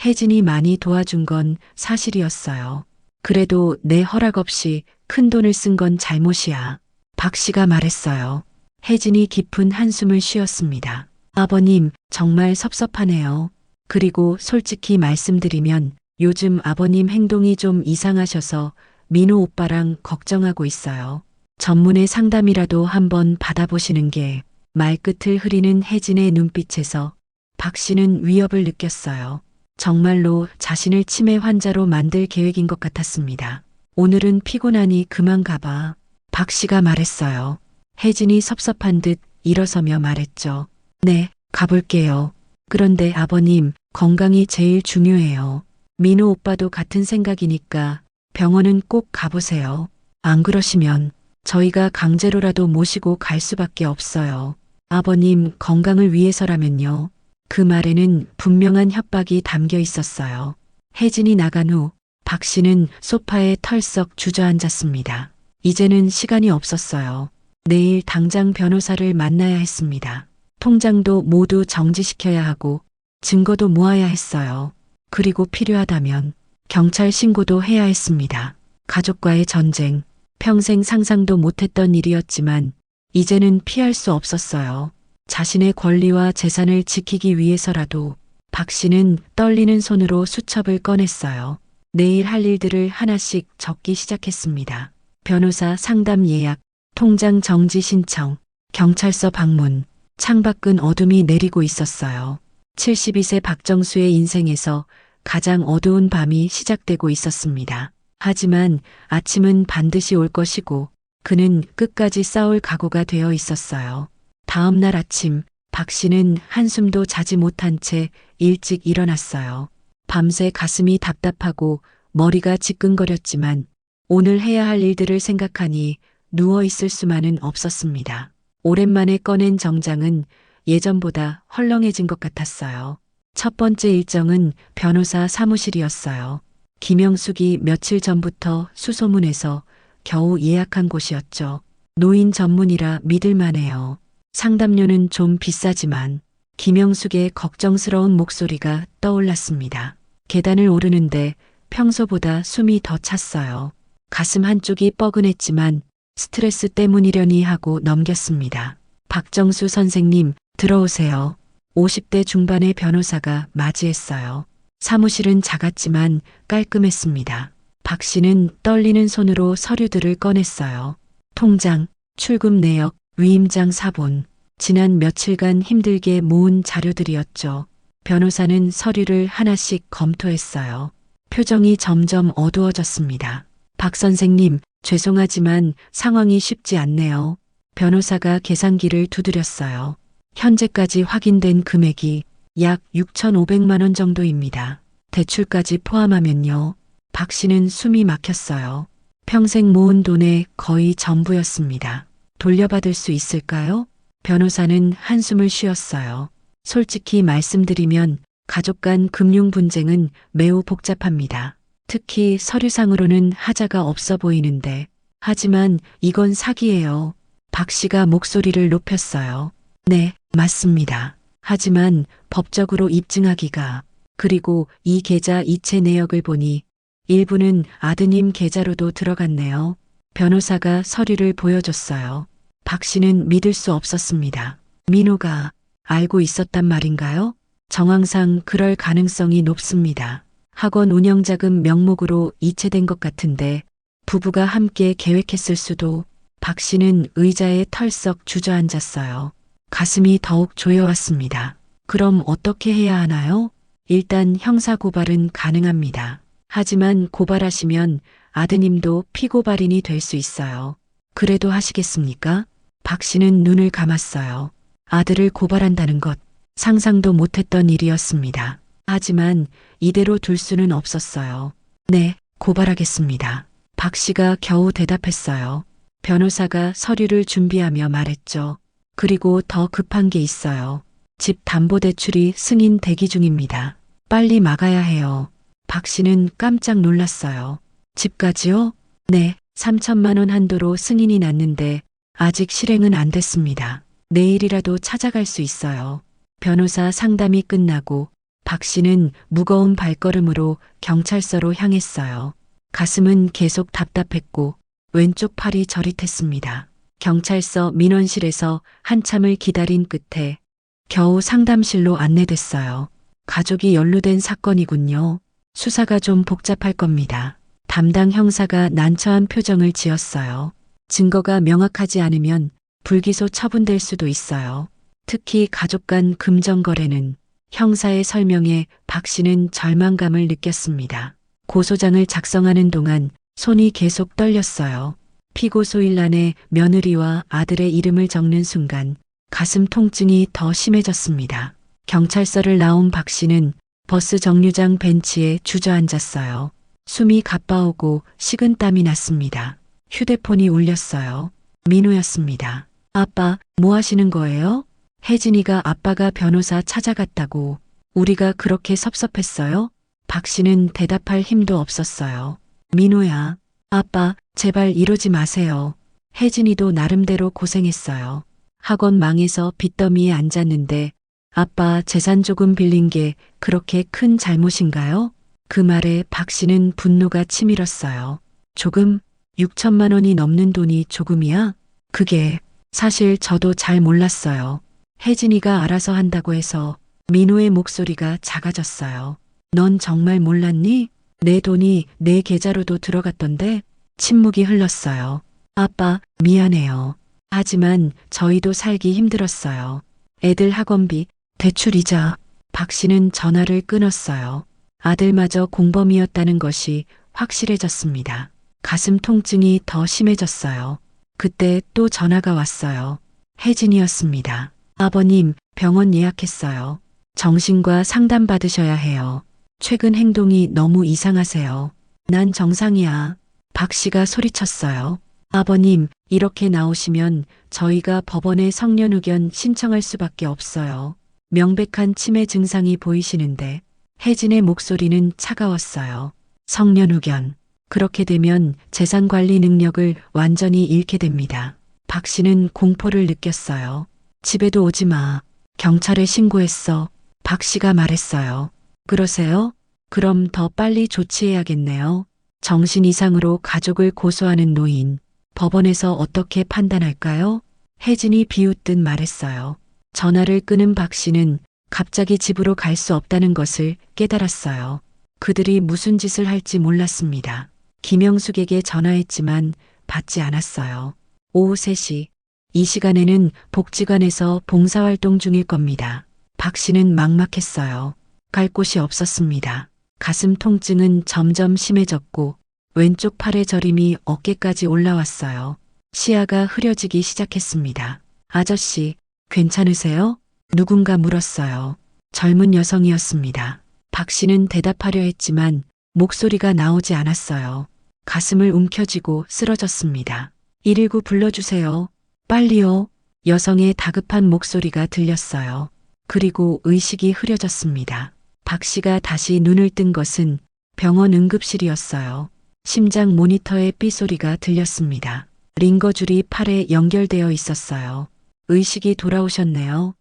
혜진이 많이 도와준 건 사실이었어요. 그래도 내 허락 없이 큰 돈을 쓴 건 잘못이야. 박 씨가 말했어요. 혜진이 깊은 한숨을 쉬었습니다. 아버님, 정말 섭섭하네요. 그리고 솔직히 말씀드리면 요즘 아버님 행동이 좀 이상하셔서 민호 오빠랑 걱정하고 있어요. 전문의 상담이라도 한번 받아보시는 게. 말끝을 흐리는 혜진의 눈빛에서 박 씨는 위협을 느꼈어요. 정말로 자신을 치매 환자로 만들 계획인 것 같았습니다. 오늘은 피곤하니 그만 가봐. 박 씨가 말했어요. 혜진이 섭섭한 듯 일어서며 말했죠. 네, 가볼게요. 그런데 아버님, 건강이 제일 중요해요. 민호 오빠도 같은 생각이니까 병원은 꼭 가보세요. 안 그러시면 저희가 강제로라도 모시고 갈 수밖에 없어요. 아버님 건강을 위해서라면요. 그 말에는 분명한 협박이 담겨 있었어요. 혜진이 나간 후 박 씨는 소파에 털썩 주저앉았습니다. 이제는 시간이 없었어요. 내일 당장 변호사를 만나야 했습니다. 통장도 모두 정지시켜야 하고 증거도 모아야 했어요. 그리고 필요하다면 경찰 신고도 해야 했습니다. 가족과의 전쟁, 평생 상상도 못했던 일이었지만 이제는 피할 수 없었어요. 자신의 권리와 재산을 지키기 위해서라도 박 씨는 떨리는 손으로 수첩을 꺼냈어요. 내일 할 일들을 하나씩 적기 시작했습니다. 변호사 상담 예약, 통장 정지 신청, 경찰서 방문, 창밖은 어둠이 내리고 있었어요. 72세 박정수의 인생에서 가장 어두운 밤이 시작되고 있었습니다. 하지만 아침은 반드시 올 것이고 그는 끝까지 싸울 각오가 되어 있었어요. 다음 날 아침 박 씨는 한숨도 자지 못한 채 일찍 일어났어요. 밤새 가슴이 답답하고 머리가 지끈거렸지만 오늘 해야 할 일들을 생각하니 누워 있을 수만은 없었습니다. 오랜만에 꺼낸 정장은 예전보다 헐렁해진 것 같았어요. 첫 번째 일정은 변호사 사무실이었어요. 김영숙이 며칠 전부터 수소문해서 겨우 예약한 곳이었죠. 노인 전문이라 믿을만해요. 상담료는 좀 비싸지만 김영숙의 걱정스러운 목소리가 떠올랐습니다. 계단을 오르는데 평소보다 숨이 더 찼어요. 가슴 한쪽이 뻐근했지만 스트레스 때문이려니 하고 넘겼습니다. 박정수 선생님, 들어오세요. 50대 중반의 변호사가 맞이했어요. 사무실은 작았지만 깔끔했습니다. 박 씨는 떨리는 손으로 서류들을 꺼냈어요. 통장, 출금 내역, 위임장 사본, 지난 며칠간 힘들게 모은 자료들이었죠. 변호사는 서류를 하나씩 검토했어요. 표정이 점점 어두워졌습니다. 박 선생님, 죄송하지만 상황이 쉽지 않네요. 변호사가 계산기를 두드렸어요. 현재까지 확인된 금액이 약 6,500만 원 정도입니다. 대출까지 포함하면요. 박 씨는 숨이 막혔어요. 평생 모은 돈의 거의 전부였습니다. 돌려받을 수 있을까요? 변호사는 한숨을 쉬었어요. 솔직히 말씀드리면 가족 간 금융 분쟁은 매우 복잡합니다. 특히 서류상으로는 하자가 없어 보이는데, 하지만 이건 사기예요. 박 씨가 목소리를 높였어요. 네, 맞습니다. 하지만 법적으로 입증하기가, 그리고 이 계좌 이체 내역을 보니 일부는 아드님 계좌로도 들어갔네요. 변호사가 서류를 보여줬어요. 박 씨는 믿을 수 없었습니다. 민호가 알고 있었단 말인가요? 정황상 그럴 가능성이 높습니다. 학원 운영자금 명목으로 이체된 것 같은데 부부가 함께 계획했을 수도. 박 씨는 의자에 털썩 주저앉았어요. 가슴이 더욱 조여왔습니다. 그럼 어떻게 해야 하나요? 일단 형사고발은 가능합니다. 하지만 고발하시면 아드님도 피고발인이 될 수 있어요. 그래도 하시겠습니까? 박 씨는 눈을 감았어요. 아들을 고발한다는 것, 상상도 못했던 일이었습니다. 하지만 이대로 둘 수는 없었어요. 네, 고발하겠습니다. 박 씨가 겨우 대답했어요. 변호사가 서류를 준비하며 말했죠. 그리고 더 급한 게 있어요. 집 담보대출이 승인 대기 중입니다. 빨리 막아야 해요. 박 씨는 깜짝 놀랐어요. 집까지요? 네, 3천만 원 한도로 승인이 났는데 아직 실행은 안 됐습니다. 내일이라도 찾아갈 수 있어요. 변호사 상담이 끝나고 박 씨는 무거운 발걸음으로 경찰서로 향했어요. 가슴은 계속 답답했고 왼쪽 팔이 저릿했습니다. 경찰서 민원실에서 한참을 기다린 끝에 겨우 상담실로 안내됐어요. 가족이 연루된 사건이군요. 수사가 좀 복잡할 겁니다. 담당 형사가 난처한 표정을 지었어요. 증거가 명확하지 않으면 불기소 처분될 수도 있어요. 특히 가족 간 금전 거래는 형사의 설명에 박 씨는 절망감을 느꼈습니다. 고소장을 작성하는 동안 손이 계속 떨렸어요. 피고 소일란에 며느리와 아들의 이름을 적는 순간 가슴 통증이 더 심해졌습니다. 경찰서를 나온 박 씨는 버스 정류장 벤치에 주저앉았어요. 숨이 가빠오고 식은땀이 났습니다. 휴대폰이 울렸어요. 민호였습니다. 아빠, 뭐 하시는 거예요? 혜진이가 아빠가 변호사 찾아갔다고. 우리가 그렇게 섭섭했어요? 박 씨는 대답할 힘도 없었어요. 민호야, 아빠, 제발 이러지 마세요. 혜진이도 나름대로 고생했어요. 학원 망해서 빚더미에 앉았는데 아빠 재산 조금 빌린 게 그렇게 큰 잘못인가요? 그 말에 박 씨는 분노가 치밀었어요. 조금? 6천만 원이 넘는 돈이 조금이야? 그게 사실 저도 잘 몰랐어요. 혜진이가 알아서 한다고 해서. 민호의 목소리가 작아졌어요. 넌 정말 몰랐니? 내 돈이 내 계좌로도 들어갔던데? 침묵이 흘렀어요. 아빠, 미안해요. 하지만 저희도 살기 힘들었어요. 애들 학원비, 대출이자. 박 씨는 전화를 끊었어요. 아들마저 공범이었다는 것이 확실해졌습니다. 가슴 통증이 더 심해졌어요. 그때 또 전화가 왔어요. 혜진이었습니다. 아버님, 병원 예약했어요. 정신과 상담 받으셔야 해요. 최근 행동이 너무 이상하세요. 난 정상이야. 박 씨가 소리쳤어요. 아버님, 이렇게 나오시면 저희가 법원에 성년 의견 신청할 수밖에 없어요. 명백한 치매 증상이 보이시는데. 혜진의 목소리는 차가웠어요. 성년 의견. 그렇게 되면 재산 관리 능력을 완전히 잃게 됩니다. 박 씨는 공포를 느꼈어요. 집에도 오지 마. 경찰에 신고했어. 박 씨가 말했어요. 그러세요? 그럼 더 빨리 조치해야겠네요. 정신 이상으로 가족을 고소하는 노인. 법원에서 어떻게 판단할까요? 혜진이 비웃듯 말했어요. 전화를 끊은 박 씨는 갑자기 집으로 갈 수 없다는 것을 깨달았어요. 그들이 무슨 짓을 할지 몰랐습니다. 김영숙에게 전화했지만 받지 않았어요. 오후 3시. 이 시간에는 복지관에서 봉사활동 중일 겁니다. 박 씨는 막막했어요. 갈 곳이 없었습니다. 가슴 통증은 점점 심해졌고 왼쪽 팔의 저림이 어깨까지 올라왔어요. 시야가 흐려지기 시작했습니다. 아저씨, 괜찮으세요? 누군가 물었어요. 젊은 여성이었습니다. 박 씨는 대답하려 했지만 목소리가 나오지 않았어요. 가슴을 움켜쥐고 쓰러졌습니다. 119 불러주세요. 빨리요. 여성의 다급한 목소리가 들렸어요. 그리고 의식이 흐려졌습니다. 박 씨가 다시 눈을 뜬 것은 병원 응급실이었어요. 심장 모니터의 삐소리가 들렸습니다. 링거줄이 팔에 연결되어 있었어요. 의식이 돌아오셨네요.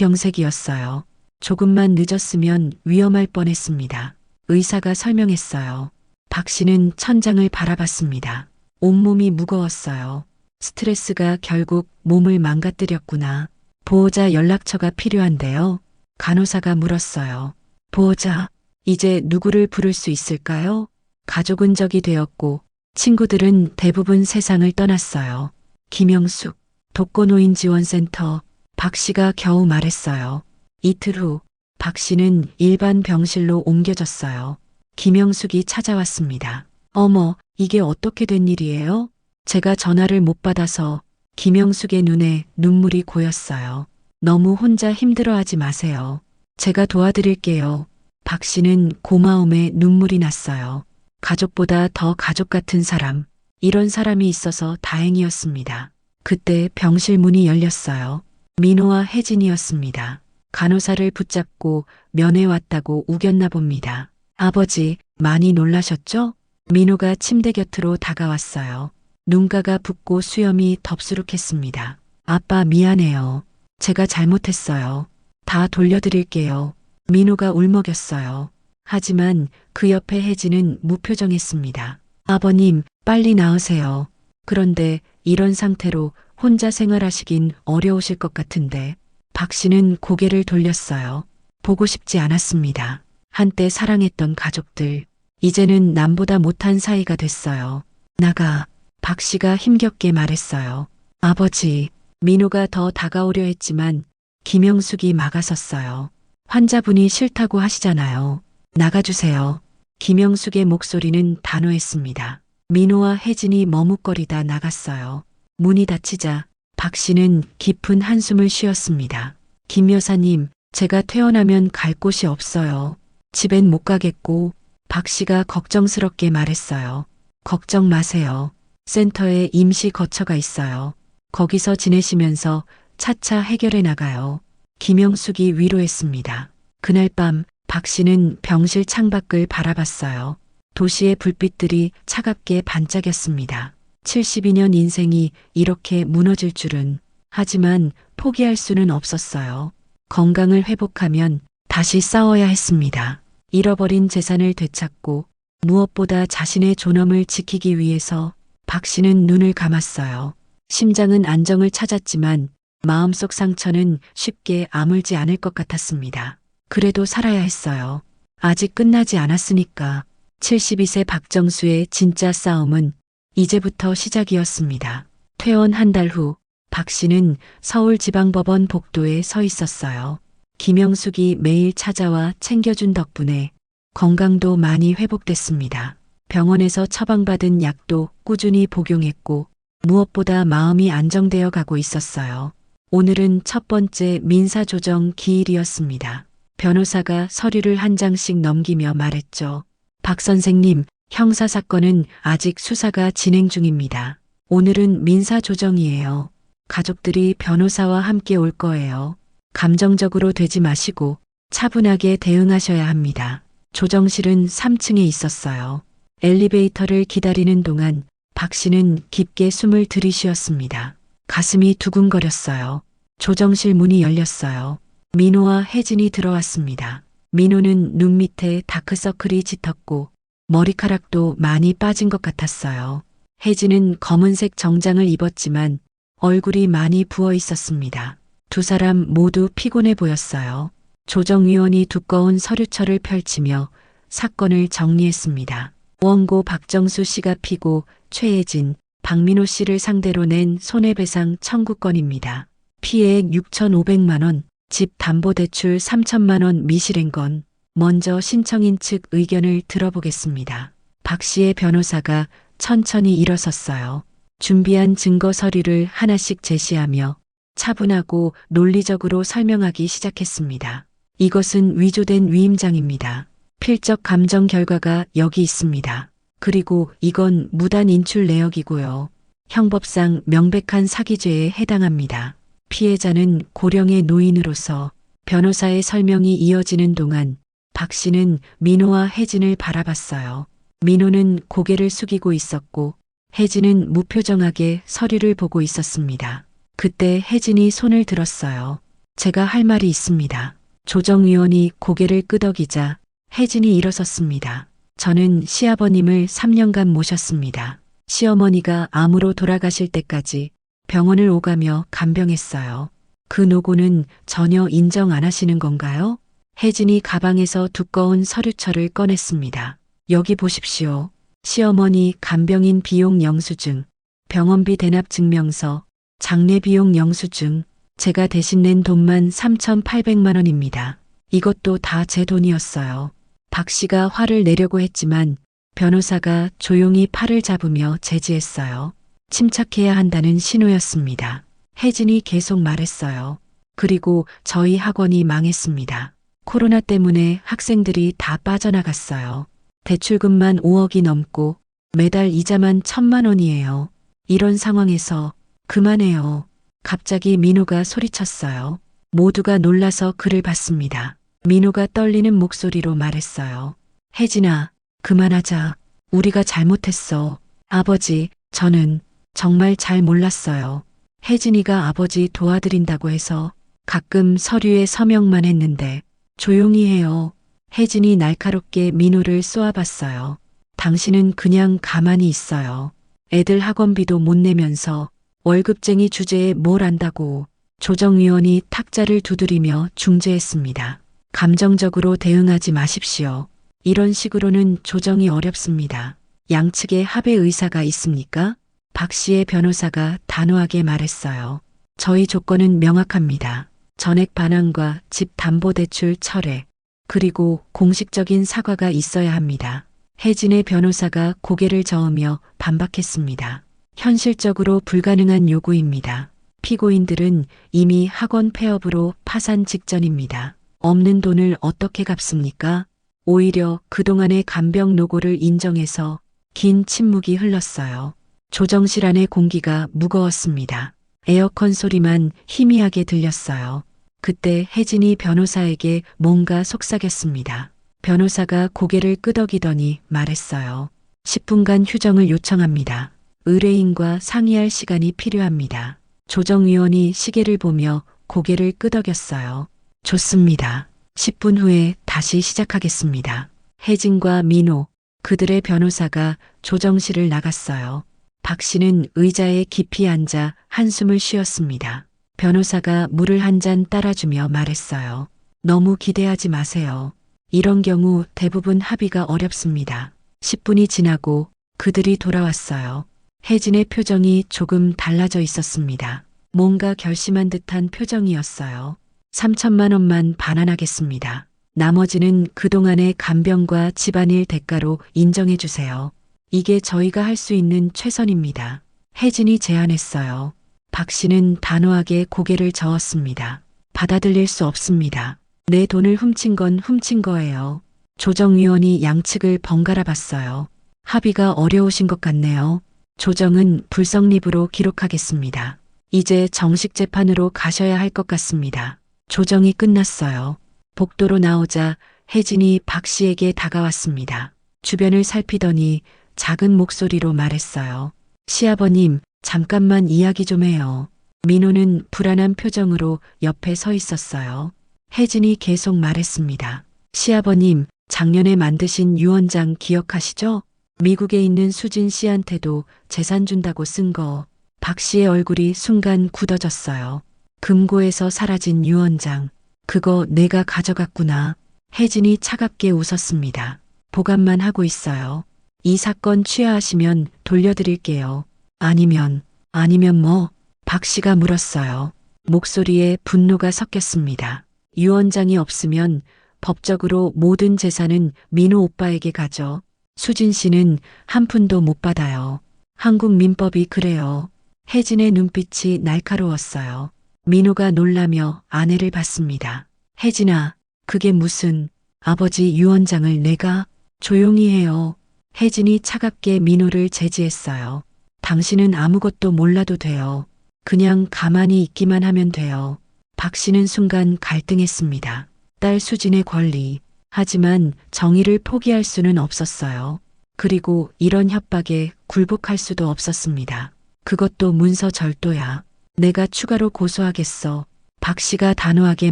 심근경색이었어요. 조금만 늦었으면 위험할 뻔했습니다. 의사가 설명했어요. 박 씨는 천장을 바라봤습니다. 온몸이 무거웠어요. 스트레스가 결국 몸을 망가뜨렸구나. 보호자 연락처가 필요한데요. 간호사가 물었어요. 보호자, 이제 누구를 부를 수 있을까요? 가족은 적이 되었고 친구들은 대부분 세상을 떠났어요. 김영숙, 독거노인 지원센터. 박 씨가 겨우 말했어요. 이틀 후 박 씨는 일반 병실로 옮겨졌어요. 김영숙이 찾아왔습니다. 어머, 이게 어떻게 된 일이에요? 제가 전화를 못 받아서. 김영숙의 눈에 눈물이 고였어요. 너무 혼자 힘들어하지 마세요. 제가 도와드릴게요. 박 씨는 고마움에 눈물이 났어요. 가족보다 더 가족 같은 사람. 이런 사람이 있어서 다행이었습니다. 그때 병실 문이 열렸어요. 민호와 혜진이었습니다. 간호사를 붙잡고 면회 왔다고 우겼나 봅니다. 아버지, 많이 놀라셨죠? 민호가 침대 곁으로 다가왔어요. 눈가가 붓고 수염이 덥수룩했습니다. 아빠 미안해요. 제가 잘못했어요. 다 돌려드릴게요. 민호가 울먹였어요. 하지만 그 옆에 혜진은 무표정했습니다. 아버님, 빨리 나으세요. 그런데 이런 상태로 혼자 생활하시긴 어려우실 것 같은데. 박 씨는 고개를 돌렸어요. 보고 싶지 않았습니다. 한때 사랑했던 가족들. 이제는 남보다 못한 사이가 됐어요. 나가. 박 씨가 힘겹게 말했어요. 아버지. 민호가 더 다가오려 했지만 김영숙이 막아섰어요. 환자분이 싫다고 하시잖아요. 나가주세요. 김영숙의 목소리는 단호했습니다. 민호와 혜진이 머뭇거리다 나갔어요. 문이 닫히자 박 씨는 깊은 한숨을 쉬었습니다. 김 여사님, 제가 퇴원하면 갈 곳이 없어요. 집엔 못 가겠고. 박 씨가 걱정스럽게 말했어요. 걱정 마세요. 센터에 임시 거처가 있어요. 거기서 지내시면서 차차 해결해 나가요. 김영숙이 위로했습니다. 그날 밤 박 씨는 병실 창밖을 바라봤어요. 도시의 불빛들이 차갑게 반짝였습니다. 72년 인생이 이렇게 무너질 줄은. 하지만 포기할 수는 없었어요. 건강을 회복하면 다시 싸워야 했습니다. 잃어버린 재산을 되찾고 무엇보다 자신의 존엄을 지키기 위해서 박 씨는 눈을 감았어요. 심장은 안정을 찾았지만 마음속 상처는 쉽게 아물지 않을 것 같았습니다. 그래도 살아야 했어요. 아직 끝나지 않았으니까. 72세 박정수의 진짜 싸움은 이제부터 시작이었습니다. 퇴원 한 달 후 박 씨는 서울지방법원 복도에 서 있었어요. 김영숙이 매일 찾아와 챙겨준 덕분에 건강도 많이 회복됐습니다. 병원에서 처방받은 약도 꾸준히 복용했고 무엇보다 마음이 안정되어 가고 있었어요. 오늘은 첫 번째 민사조정 기일이었습니다. 변호사가 서류를 한 장씩 넘기며 말했죠. 박 선생님, 형사사건은 아직 수사가 진행 중입니다. 오늘은 민사조정이에요. 가족들이 변호사와 함께 올 거예요. 감정적으로 되지 마시고 차분하게 대응하셔야 합니다. 조정실은 3층에 있었어요. 엘리베이터를 기다리는 동안 박 씨는 깊게 숨을 들이쉬었습니다. 가슴이 두근거렸어요. 조정실 문이 열렸어요. 민호와 혜진이 들어왔습니다. 민호는 눈 밑에 다크서클이 짙었고 머리카락도 많이 빠진 것 같았어요. 혜진은 검은색 정장을 입었지만 얼굴이 많이 부어 있었습니다. 두 사람 모두 피곤해 보였어요. 조정위원이 두꺼운 서류철을 펼치며 사건을 정리했습니다. 원고 박정수 씨가 피고 최혜진, 박민호 씨를 상대로 낸 손해배상 청구건입니다. 피해액 6,500만 원, 집 담보대출 3천만 원 미실행 건. 먼저 신청인 측 의견을 들어보겠습니다. 박 씨의 변호사가 천천히 일어섰어요. 준비한 증거 서류를 하나씩 제시하며 차분하고 논리적으로 설명하기 시작했습니다. 이것은 위조된 위임장입니다. 필적 감정 결과가 여기 있습니다. 그리고 이건 무단 인출 내역이고요. 형법상 명백한 사기죄에 해당합니다. 피해자는 고령의 노인으로서. 변호사의 설명이 이어지는 동안 박 씨는 민호와 혜진을 바라봤어요. 민호는 고개를 숙이고 있었고 혜진은 무표정하게 서류를 보고 있었습니다. 그때 혜진이 손을 들었어요. 제가 할 말이 있습니다. 조정위원이 고개를 끄덕이자 혜진이 일어섰습니다. 저는 시아버님을 3년간 모셨습니다. 시어머니가 암으로 돌아가실 때까지 병원을 오가며 간병했어요. 그 노고는 전혀 인정 안 하시는 건가요? 혜진이 가방에서 두꺼운 서류철을 꺼냈습니다. 여기 보십시오. 시어머니 간병인 비용 영수증, 병원비 대납 증명서, 장례 비용 영수증, 제가 대신 낸 돈만 3,800만 원입니다. 이것도 다 제 돈이었어요. 박 씨가 화를 내려고 했지만 변호사가 조용히 팔을 잡으며 제지했어요. 침착해야 한다는 신호였습니다. 혜진이 계속 말했어요. 그리고 저희 학원이 망했습니다. 코로나 때문에 학생들이 다 빠져나갔어요. 대출금만 5억이 넘고 매달 이자만 1,000만 원이에요. 이런 상황에서 그만해요. 갑자기 민호가 소리쳤어요. 모두가 놀라서 그를 봤습니다. 민호가 떨리는 목소리로 말했어요. 혜진아, 그만하자. 우리가 잘못했어. 아버지, 저는 정말 잘 몰랐어요. 혜진이가 아버지 도와드린다고 해서 가끔 서류에 서명만 했는데 조용히 해요. 혜진이 날카롭게 민호를 쏘아봤어요. 당신은 그냥 가만히 있어요. 애들 학원비도 못 내면서 월급쟁이 주제에 뭘 안다고. 조정위원이 탁자를 두드리며 중재했습니다. 감정적으로 대응하지 마십시오. 이런 식으로는 조정이 어렵습니다. 양측의 합의 의사가 있습니까? 박 씨의 변호사가 단호하게 말했어요. 저희 조건은 명확합니다. 전액 반환과 집 담보대출 철회, 그리고 공식적인 사과가 있어야 합니다. 혜진의 변호사가 고개를 저으며 반박했습니다. 현실적으로 불가능한 요구입니다. 피고인들은 이미 학원 폐업으로 파산 직전입니다. 없는 돈을 어떻게 갚습니까? 오히려 그동안의 간병 노고를 인정해서 긴 침묵이 흘렀어요. 조정실 안의 공기가 무거웠습니다. 에어컨 소리만 희미하게 들렸어요. 그때 혜진이 변호사에게 뭔가 속삭였습니다. 변호사가 고개를 끄덕이더니 말했어요. 10분간 휴정을 요청합니다. 의뢰인과 상의할 시간이 필요합니다. 조정위원이 시계를 보며 고개를 끄덕였어요. 좋습니다. 10분 후에 다시 시작하겠습니다. 혜진과 민호, 그들의 변호사가 조정실을 나갔어요. 박 씨는 의자에 깊이 앉아 한숨을 쉬었습니다. 변호사가 물을 한 잔 따라주며 말했어요. 너무 기대하지 마세요. 이런 경우 대부분 합의가 어렵습니다. 10분이 지나고 그들이 돌아왔어요. 혜진의 표정이 조금 달라져 있었습니다. 뭔가 결심한 듯한 표정이었어요. 3천만 원만 반환하겠습니다. 나머지는 그동안의 간병과 집안일 대가로 인정해 주세요. 이게 저희가 할 수 있는 최선입니다. 혜진이 제안했어요. 박 씨는 단호하게 고개를 저었습니다. 받아들일 수 없습니다. 내 돈을 훔친 건 훔친 거예요. 조정위원이 양측을 번갈아 봤어요. 합의가 어려우신 것 같네요. 조정은 불성립으로 기록하겠습니다. 이제 정식 재판으로 가셔야 할 것 같습니다. 조정이 끝났어요. 복도로 나오자 혜진이 박 씨에게 다가왔습니다. 주변을 살피더니 작은 목소리로 말했어요. 시아버님, 잠깐만 이야기 좀 해요. 민호는 불안한 표정으로 옆에 서 있었어요. 혜진이 계속 말했습니다. 시아버님, 작년에 만드신 유언장 기억하시죠? 미국에 있는 수진 씨한테도 재산 준다고 쓴 거. 박 씨의 얼굴이 순간 굳어졌어요. 금고에서 사라진 유언장. 그거 내가 가져갔구나. 혜진이 차갑게 웃었습니다. 보관만 하고 있어요. 이 사건 취하하시면 돌려드릴게요. 아니면 뭐? 박 씨가 물었어요. 목소리에 분노가 섞였습니다. 유언장이 없으면 법적으로 모든 재산은 민호 오빠에게 가죠. 수진 씨는 한 푼도 못 받아요. 한국 민법이 그래요. 혜진의 눈빛이 날카로웠어요. 민호가 놀라며 아내를 봤습니다. 혜진아, 그게 무슨 아버지 유언장을 내가? 조용히 해요. 혜진이 차갑게 민호를 제지했어요. 당신은 아무것도 몰라도 돼요. 그냥 가만히 있기만 하면 돼요. 박 씨는 순간 갈등했습니다. 딸 수진의 권리. 하지만 정의를 포기할 수는 없었어요. 그리고 이런 협박에 굴복할 수도 없었습니다. 그것도 문서 절도야. 내가 추가로 고소하겠어. 박 씨가 단호하게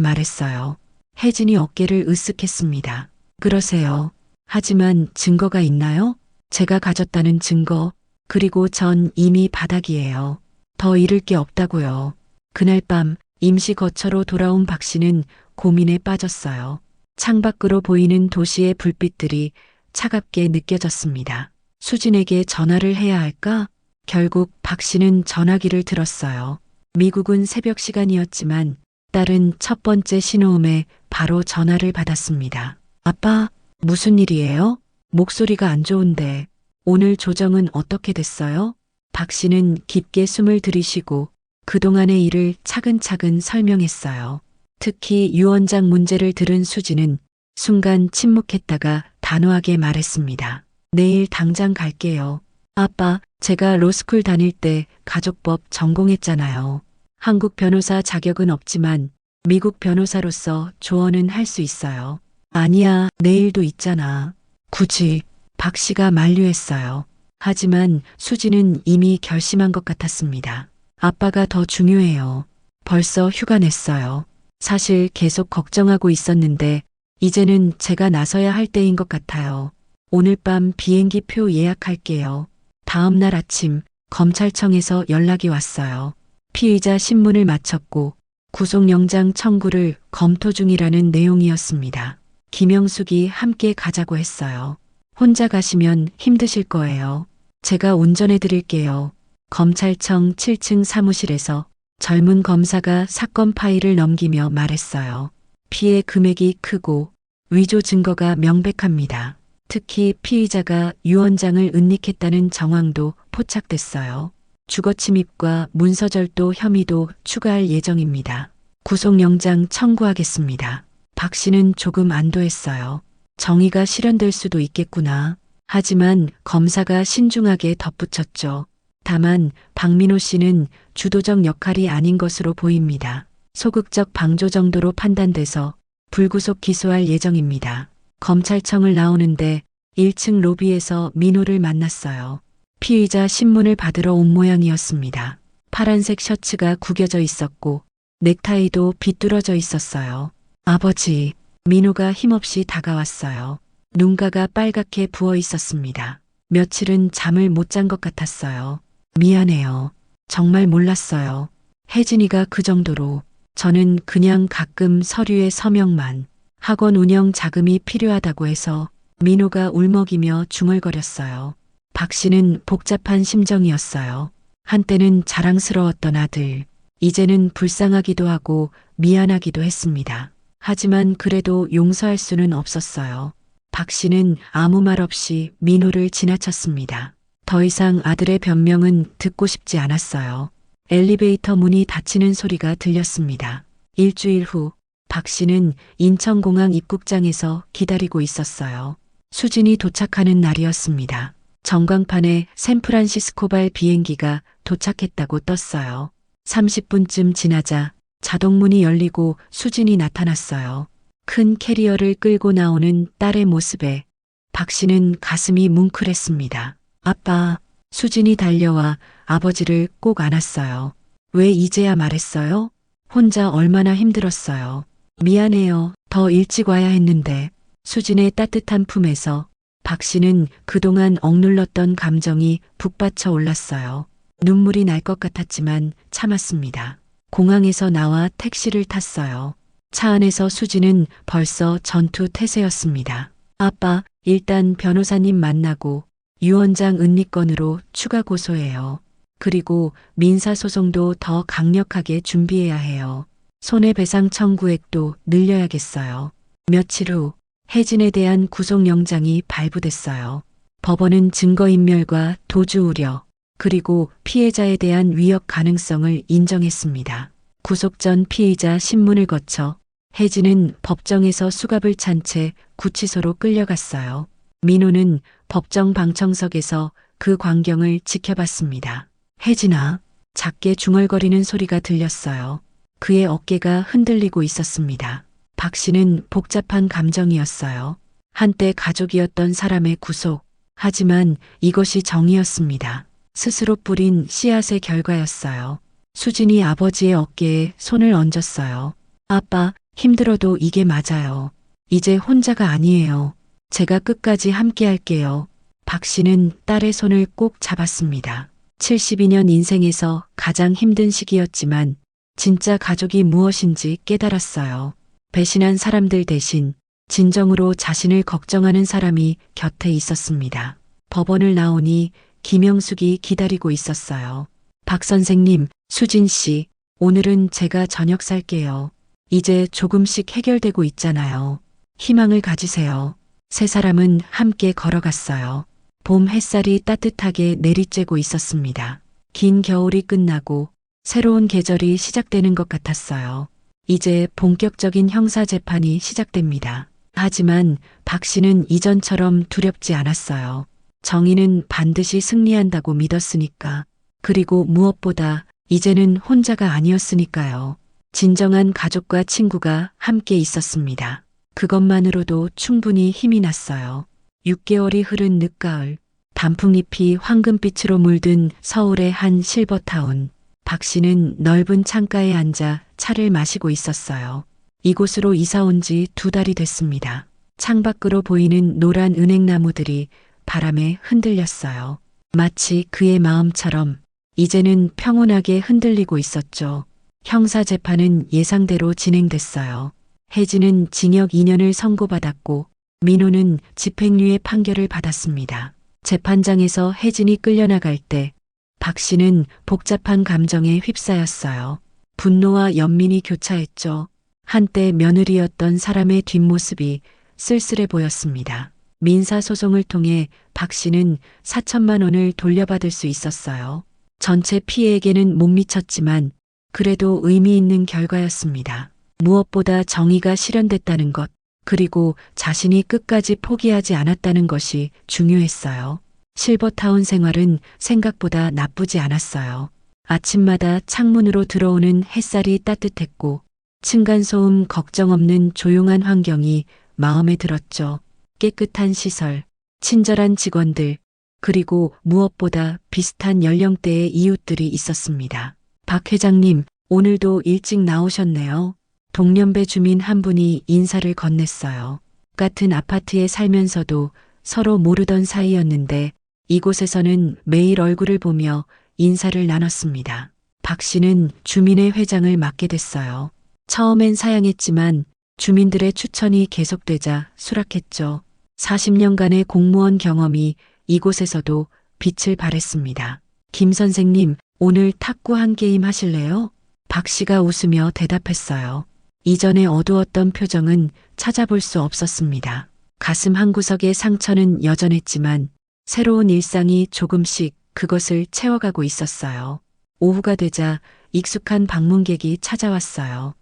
말했어요. 혜진이 어깨를 으쓱했습니다. 그러세요. 하지만 증거가 있나요? 제가 가졌다는 증거. 그리고 전 이미 바닥이에요. 더 잃을 게 없다고요. 그날 밤 임시 거처로 돌아온 박 씨는 고민에 빠졌어요. 창밖으로 보이는 도시의 불빛들이 차갑게 느껴졌습니다. 수진에게 전화를 해야 할까? 결국 박 씨는 전화기를 들었어요. 미국은 새벽 시간이었지만 딸은 첫 번째 신호음에 바로 전화를 받았습니다. 아빠, 무슨 일이에요? 목소리가 안 좋은데. 오늘 조정은 어떻게 됐어요? 박 씨는 깊게 숨을 들이쉬고 그동안의 일을 차근차근 설명했어요. 특히 유언장 문제를 들은 수지는 순간 침묵했다가 단호하게 말했습니다. 내일 당장 갈게요. 아빠, 제가 로스쿨 다닐 때 가족법 전공했잖아요. 한국 변호사 자격은 없지만 미국 변호사로서 조언은 할 수 있어요. 아니야, 내일도 있잖아. 굳이. 박 씨가 만류했어요. 하지만 수지는 이미 결심한 것 같았습니다. 아빠가 더 중요해요. 벌써 휴가 냈어요. 사실 계속 걱정하고 있었는데 이제는 제가 나서야 할 때인 것 같아요. 오늘 밤 비행기 표 예약할게요. 다음 날 아침 검찰청에서 연락이 왔어요. 피의자 신문을 마쳤고 구속영장 청구를 검토 중이라는 내용이었습니다. 김영숙이 함께 가자고 했어요. 혼자 가시면 힘드실 거예요. 제가 운전해 드릴게요. 검찰청 7층 사무실에서 젊은 검사가 사건 파일을 넘기며 말했어요. 피해 금액이 크고 위조 증거가 명백합니다. 특히 피의자가 유언장을 은닉했다는 정황도 포착됐어요. 주거침입과 문서절도 혐의도 추가할 예정입니다. 구속영장 청구하겠습니다. 박 씨는 조금 안도했어요. 정의가 실현될 수도 있겠구나. 하지만 검사가 신중하게 덧붙였죠. 다만 박민호 씨는 주도적 역할이 아닌 것으로 보입니다. 소극적 방조 정도로 판단돼서 불구속 기소할 예정입니다. 검찰청을 나오는데 1층 로비에서 민호를 만났어요. 피의자 신문을 받으러 온 모양이었습니다. 파란색 셔츠가 구겨져 있었고 넥타이도 비뚤어져 있었어요. 아버지, 민호가 힘없이 다가왔어요. 눈가가 빨갛게 부어 있었습니다. 며칠은 잠을 못 잔 것 같았어요. 미안해요. 정말 몰랐어요. 혜진이가 그 정도로. 저는 그냥 가끔 서류에 서명만. 학원 운영 자금이 필요하다고 해서. 민호가 울먹이며 중얼거렸어요. 박 씨는 복잡한 심정이었어요. 한때는 자랑스러웠던 아들, 이제는 불쌍하기도 하고 미안하기도 했습니다. 하지만 그래도 용서할 수는 없었어요. 박 씨는 아무 말 없이 민호를 지나쳤습니다. 더 이상 아들의 변명은 듣고 싶지 않았어요. 엘리베이터 문이 닫히는 소리가 들렸습니다. 일주일 후 박 씨는 인천공항 입국장에서 기다리고 있었어요. 수진이 도착하는 날이었습니다. 전광판에 샌프란시스코발 비행기가 도착했다고 떴어요. 30분쯤 지나자 자동문이 열리고 수진이 나타났어요. 큰 캐리어를 끌고 나오는 딸의 모습에 박 씨는 가슴이 뭉클했습니다. 아빠, 수진이 달려와 아버지를 꼭 안았어요. 왜 이제야 말했어요? 혼자 얼마나 힘들었어요. 미안해요. 더 일찍 와야 했는데. 수진의 따뜻한 품에서 박 씨는 그동안 억눌렀던 감정이 북받쳐 올랐어요. 눈물이 날 것 같았지만 참았습니다. 공항에서 나와 택시를 탔어요. 차 안에서 수진은 벌써 전투 태세였습니다. 아빠, 일단 변호사님 만나고 유언장 은닉건으로 추가 고소해요. 그리고 민사소송도 더 강력하게 준비해야 해요. 손해배상 청구액도 늘려야겠어요. 며칠 후 혜진에 대한 구속영장이 발부됐어요. 법원은 증거인멸과 도주 우려, 그리고 피해자에 대한 위협 가능성을 인정했습니다. 구속 전 피의자 신문을 거쳐 혜진은 법정에서 수갑을 찬 채 구치소로 끌려갔어요. 민호는 법정 방청석에서 그 광경을 지켜봤습니다. 혜진아, 작게 중얼거리는 소리가 들렸어요. 그의 어깨가 흔들리고 있었습니다. 박 씨는 복잡한 감정이었어요. 한때 가족이었던 사람의 구속. 하지만 이것이 정이었습니다. 스스로 뿌린 씨앗의 결과였어요. 수진이 아버지의 어깨에 손을 얹었어요. 아빠, 힘들어도 이게 맞아요. 이제 혼자가 아니에요. 제가 끝까지 함께 할게요. 박 씨는 딸의 손을 꼭 잡았습니다. 72년 인생에서 가장 힘든 시기였지만 진짜 가족이 무엇인지 깨달았어요. 배신한 사람들 대신 진정으로 자신을 걱정하는 사람이 곁에 있었습니다. 법원을 나오니 김영숙이 기다리고 있었어요. 박 선생님, 수진 씨, 오늘은 제가 저녁 살게요. 이제 조금씩 해결되고 있잖아요. 희망을 가지세요. 세 사람은 함께 걸어갔어요. 봄 햇살이 따뜻하게 내리쬐고 있었습니다. 긴 겨울이 끝나고 새로운 계절이 시작되는 것 같았어요. 이제 본격적인 형사재판이 시작됩니다. 하지만 박 씨는 이전처럼 두렵지 않았어요. 정의는 반드시 승리한다고 믿었으니까. 그리고 무엇보다 이제는 혼자가 아니었으니까요. 진정한 가족과 친구가 함께 있었습니다. 그것만으로도 충분히 힘이 났어요. 6개월이 흐른 늦가을, 단풍잎이 황금빛으로 물든 서울의 한 실버타운. 박 씨는 넓은 창가에 앉아 차를 마시고 있었어요. 이곳으로 이사 온 지 2달이 됐습니다. 창밖으로 보이는 노란 은행나무들이 바람에 흔들렸어요. 마치 그의 마음처럼 이제는 평온하게 흔들리고 있었죠. 형사재판은 예상대로 진행됐어요. 혜진은 징역 2년을 선고받았고 민호는 집행유예 판결을 받았습니다. 재판장에서 혜진이 끌려나갈 때 박 씨는 복잡한 감정에 휩싸였어요. 분노와 연민이 교차했죠. 한때 며느리였던 사람의 뒷모습이 쓸쓸해 보였습니다. 민사소송을 통해 박 씨는 4천만 원을 돌려받을 수 있었어요. 전체 피해에게는 못 미쳤지만 그래도 의미 있는 결과였습니다. 무엇보다 정의가 실현됐다는 것, 그리고 자신이 끝까지 포기하지 않았다는 것이 중요했어요. 실버타운 생활은 생각보다 나쁘지 않았어요. 아침마다 창문으로 들어오는 햇살이 따뜻했고 층간소음 걱정 없는 조용한 환경이 마음에 들었죠. 깨끗한 시설, 친절한 직원들, 그리고 무엇보다 비슷한 연령대의 이웃들이 있었습니다. 박 회장님, 오늘도 일찍 나오셨네요. 동년배 주민 한 분이 인사를 건넸어요. 같은 아파트에 살면서도 서로 모르던 사이였는데 이곳에서는 매일 얼굴을 보며 인사를 나눴습니다. 박 씨는 주민회 회장을 맡게 됐어요. 처음엔 사양했지만 주민들의 추천이 계속되자 수락했죠. 40년간의 공무원 경험이 이곳에서도 빛을 발했습니다. 김 선생님, 오늘 탁구 한 게임 하실래요? 박 씨가 웃으며 대답했어요. 이전에 어두웠던 표정은 찾아볼 수 없었습니다. 가슴 한구석의 상처는 여전했지만 새로운 일상이 조금씩 그것을 채워가고 있었어요. 오후가 되자 익숙한 방문객이 찾아왔어요.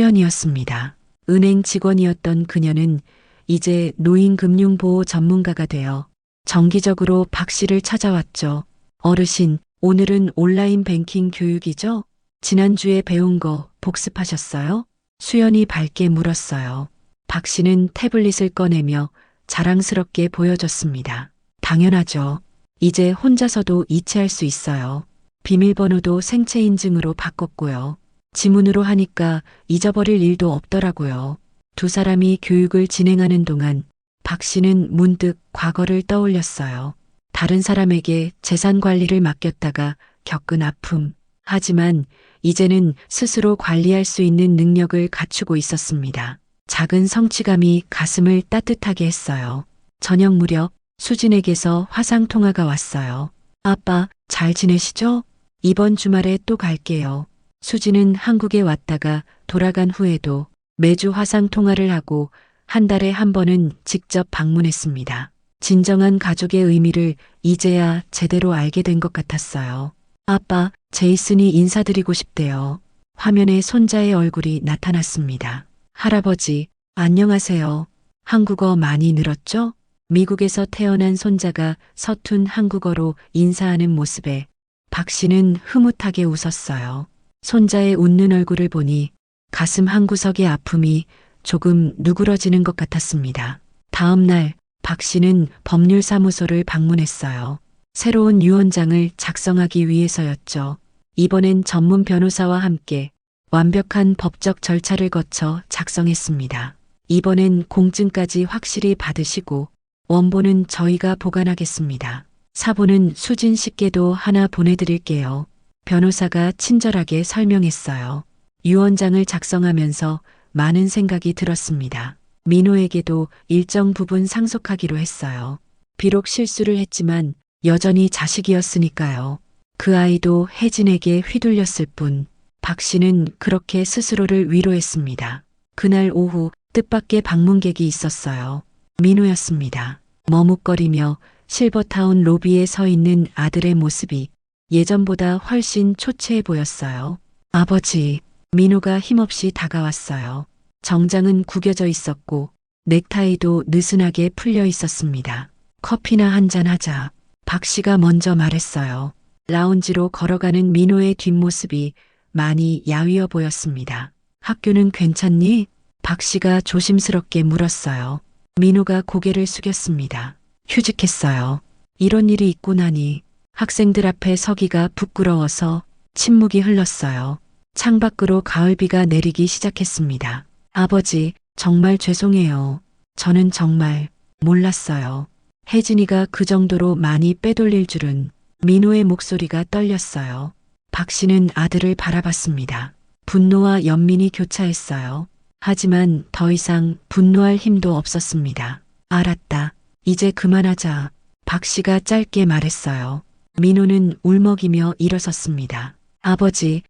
수연이었습니다. 은행 직원이었던 그녀는 이제 노인금융보호 전문가가 되어 정기적으로 박 씨를 찾아왔죠. 어르신, 오늘은 온라인 뱅킹 교육이죠? 지난주에 배운 거 복습하셨어요? 수연이 밝게 물었어요. 박 씨는 태블릿을 꺼내며 자랑스럽게 보여줬습니다. 당연하죠. 이제 혼자서도 이체할 수 있어요. 비밀번호도 생체 인증으로 바꿨고요. 지문으로 하니까 잊어버릴 일도 없더라고요. 두 사람이 교육을 진행하는 동안 박 씨는 문득 과거를 떠올렸어요. 다른 사람에게 재산 관리를 맡겼다가 겪은 아픔. 하지만 이제는 스스로 관리할 수 있는 능력을 갖추고 있었습니다. 작은 성취감이 가슴을 따뜻하게 했어요. 저녁 무렵 수진에게서 화상 통화가 왔어요. 아빠, 잘 지내시죠? 이번 주말에 또 갈게요. 수진은 한국에 왔다가 돌아간 후에도 매주 화상 통화를 하고 한 달에 한 번은 직접 방문했습니다. 진정한 가족의 의미를 이제야 제대로 알게 된 것 같았어요. 아빠, 제이슨이 인사드리고 싶대요. 화면에 손자의 얼굴이 나타났습니다. 할아버지, 안녕하세요. 한국어 많이 늘었죠? 미국에서 태어난 손자가 서툰 한국어로 인사하는 모습에 박 씨는 흐뭇하게 웃었어요. 손자의 웃는 얼굴을 보니 가슴 한구석의 아픔이 조금 누그러지는 것 같았습니다. 다음 날 박 씨는 법률사무소를 방문했어요. 새로운 유언장을 작성하기 위해서였죠. 이번엔 전문 변호사와 함께 완벽한 법적 절차를 거쳐 작성했습니다. 이번엔 공증까지 확실히 받으시고 원본은 저희가 보관하겠습니다. 사본은 수진 씨께도 하나 보내드릴게요. 변호사가 친절하게 설명했어요. 유언장을 작성하면서 많은 생각이 들었습니다. 민호에게도 일정 부분 상속하기로 했어요. 비록 실수를 했지만 여전히 자식이었으니까요. 그 아이도 혜진에게 휘둘렸을 뿐 박 씨는 그렇게 스스로를 위로했습니다. 그날 오후 뜻밖의 방문객이 있었어요. 민호였습니다. 머뭇거리며 실버타운 로비에 서 있는 아들의 모습이 예전보다 훨씬 초췌해 보였어요. 아버지, 민호가 힘없이 다가왔어요. 정장은 구겨져 있었고 넥타이도 느슨하게 풀려 있었습니다. 커피나 한잔 하자. 박 씨가 먼저 말했어요. 라운지로 걸어가는 민호의 뒷모습이 많이 야위어 보였습니다. 학교는 괜찮니? 박 씨가 조심스럽게 물었어요. 민호가 고개를 숙였습니다. 휴직했어요. 이런 일이 있고 나니 학생들 앞에 서기가 부끄러워서 침묵이 흘렀어요. 창밖으로 가을비가 내리기 시작했습니다. 아버지, 정말 죄송해요. 저는 정말 몰랐어요. 혜진이가 그 정도로 많이 빼돌릴 줄은. 민호의 목소리가 떨렸어요. 박 씨는 아들을 바라봤습니다. 분노와 연민이 교차했어요. 하지만 더 이상 분노할 힘도 없었습니다. 알았다. 이제 그만하자. 박 씨가 짧게 말했어요. 민호는 울먹이며 일어섰습니다. 아버지,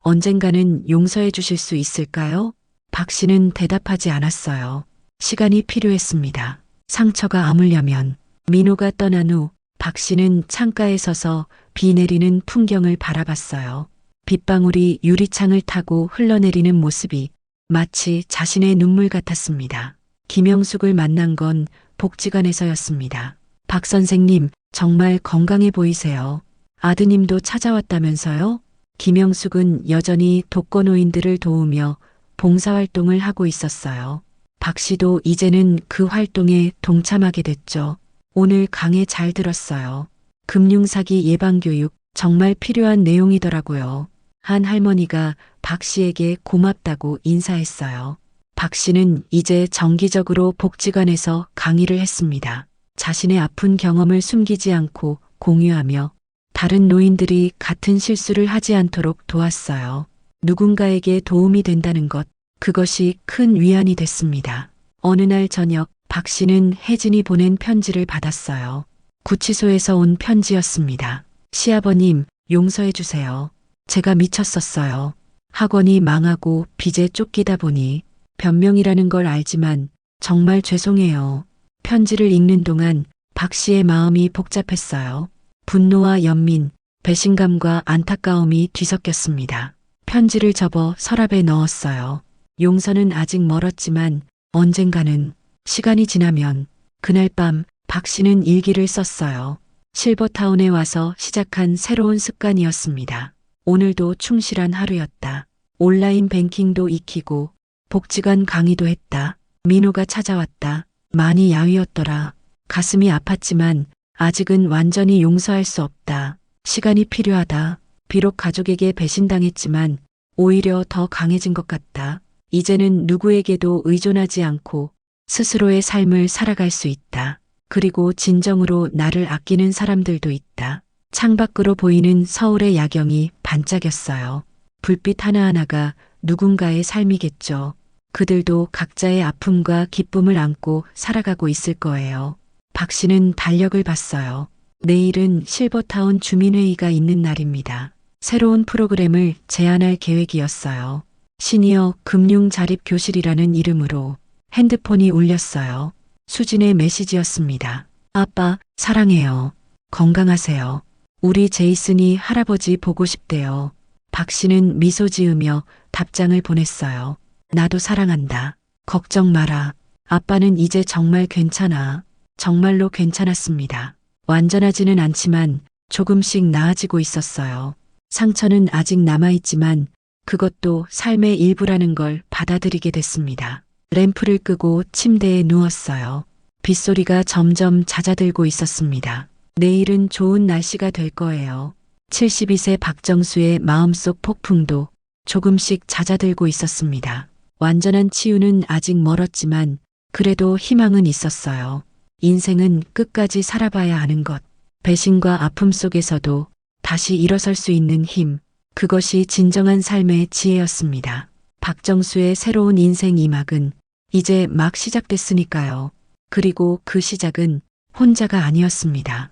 언젠가는 용서해 주실 수 있을까요? 박 씨는 대답하지 않았어요. 시간이 필요했습니다. 상처가 아물려면. 민호가 떠난 후 박 씨는 창가에 서서 비 내리는 풍경을 바라봤어요. 빗방울이 유리창을 타고 흘러내리는 모습이 마치 자신의 눈물 같았습니다. 김영숙을 만난 건 복지관에서였습니다. 박 선생님, 정말 건강해 보이세요. 아드님도 찾아왔다면서요? 김영숙은 여전히 독거노인들을 도우며 봉사활동을 하고 있었어요. 박 씨도 이제는 그 활동에 동참하게 됐죠. 오늘 강의 잘 들었어요. 금융사기 예방교육 정말 필요한 내용이더라고요. 한 할머니가 박 씨에게 고맙다고 인사했어요. 박 씨는 이제 정기적으로 복지관에서 강의를 했습니다. 자신의 아픈 경험을 숨기지 않고 공유하며 다른 노인들이 같은 실수를 하지 않도록 도왔어요. 누군가에게 도움이 된다는 것, 그것이 큰 위안이 됐습니다. 어느 날 저녁 박 씨는 혜진이 보낸 편지를 받았어요. 구치소에서 온 편지였습니다. 시아버님, 용서해 주세요. 제가 미쳤었어요. 학원이 망하고 빚에 쫓기다 보니 변명이라는 걸 알지만 정말 죄송해요. 편지를 읽는 동안 박 씨의 마음이 복잡했어요. 분노와 연민, 배신감과 안타까움이 뒤섞였습니다. 편지를 접어 서랍에 넣었어요. 용서는 아직 멀었지만 언젠가는, 시간이 지나면. 그날 밤 박 씨는 일기를 썼어요. 실버타운에 와서 시작한 새로운 습관이었습니다. 오늘도 충실한 하루였다. 온라인 뱅킹도 익히고 복지관 강의도 했다. 민호가 찾아왔다. 많이 야위었더라. 가슴이 아팠지만 아직은 완전히 용서할 수 없다. 시간이 필요하다. 비록 가족에게 배신당했지만 오히려 더 강해진 것 같다. 이제는 누구에게도 의존하지 않고 스스로의 삶을 살아갈 수 있다. 그리고 진정으로 나를 아끼는 사람들도 있다. 창밖으로 보이는 서울의 야경이 반짝였어요. 불빛 하나하나가 누군가의 삶이겠죠. 그들도 각자의 아픔과 기쁨을 안고 살아가고 있을 거예요. 박 씨는 달력을 봤어요. 내일은 실버타운 주민회의가 있는 날입니다. 새로운 프로그램을 제안할 계획이었어요. 시니어 금융자립교실이라는 이름으로. 핸드폰이 울렸어요. 수진의 메시지였습니다. 아빠, 사랑해요. 건강하세요. 우리 제이슨이 할아버지 보고 싶대요. 박 씨는 미소 지으며 답장을 보냈어요. 나도 사랑한다. 걱정 마라. 아빠는 이제 정말 괜찮아. 정말로 괜찮았습니다. 완전하지는 않지만 조금씩 나아지고 있었어요. 상처는 아직 남아있지만 그것도 삶의 일부라는 걸 받아들이게 됐습니다. 램프를 끄고 침대에 누웠어요. 빗소리가 점점 잦아들고 있었습니다. 내일은 좋은 날씨가 될 거예요. 72세 박정수의 마음속 폭풍도 조금씩 잦아들고 있었습니다. 완전한 치유는 아직 멀었지만 그래도 희망은 있었어요. 인생은 끝까지 살아봐야 하는 것. 배신과 아픔 속에서도 다시 일어설 수 있는 힘. 그것이 진정한 삶의 지혜였습니다. 박정수의 새로운 인생 2막은 이제 막 시작됐으니까요. 그리고 그 시작은 혼자가 아니었습니다.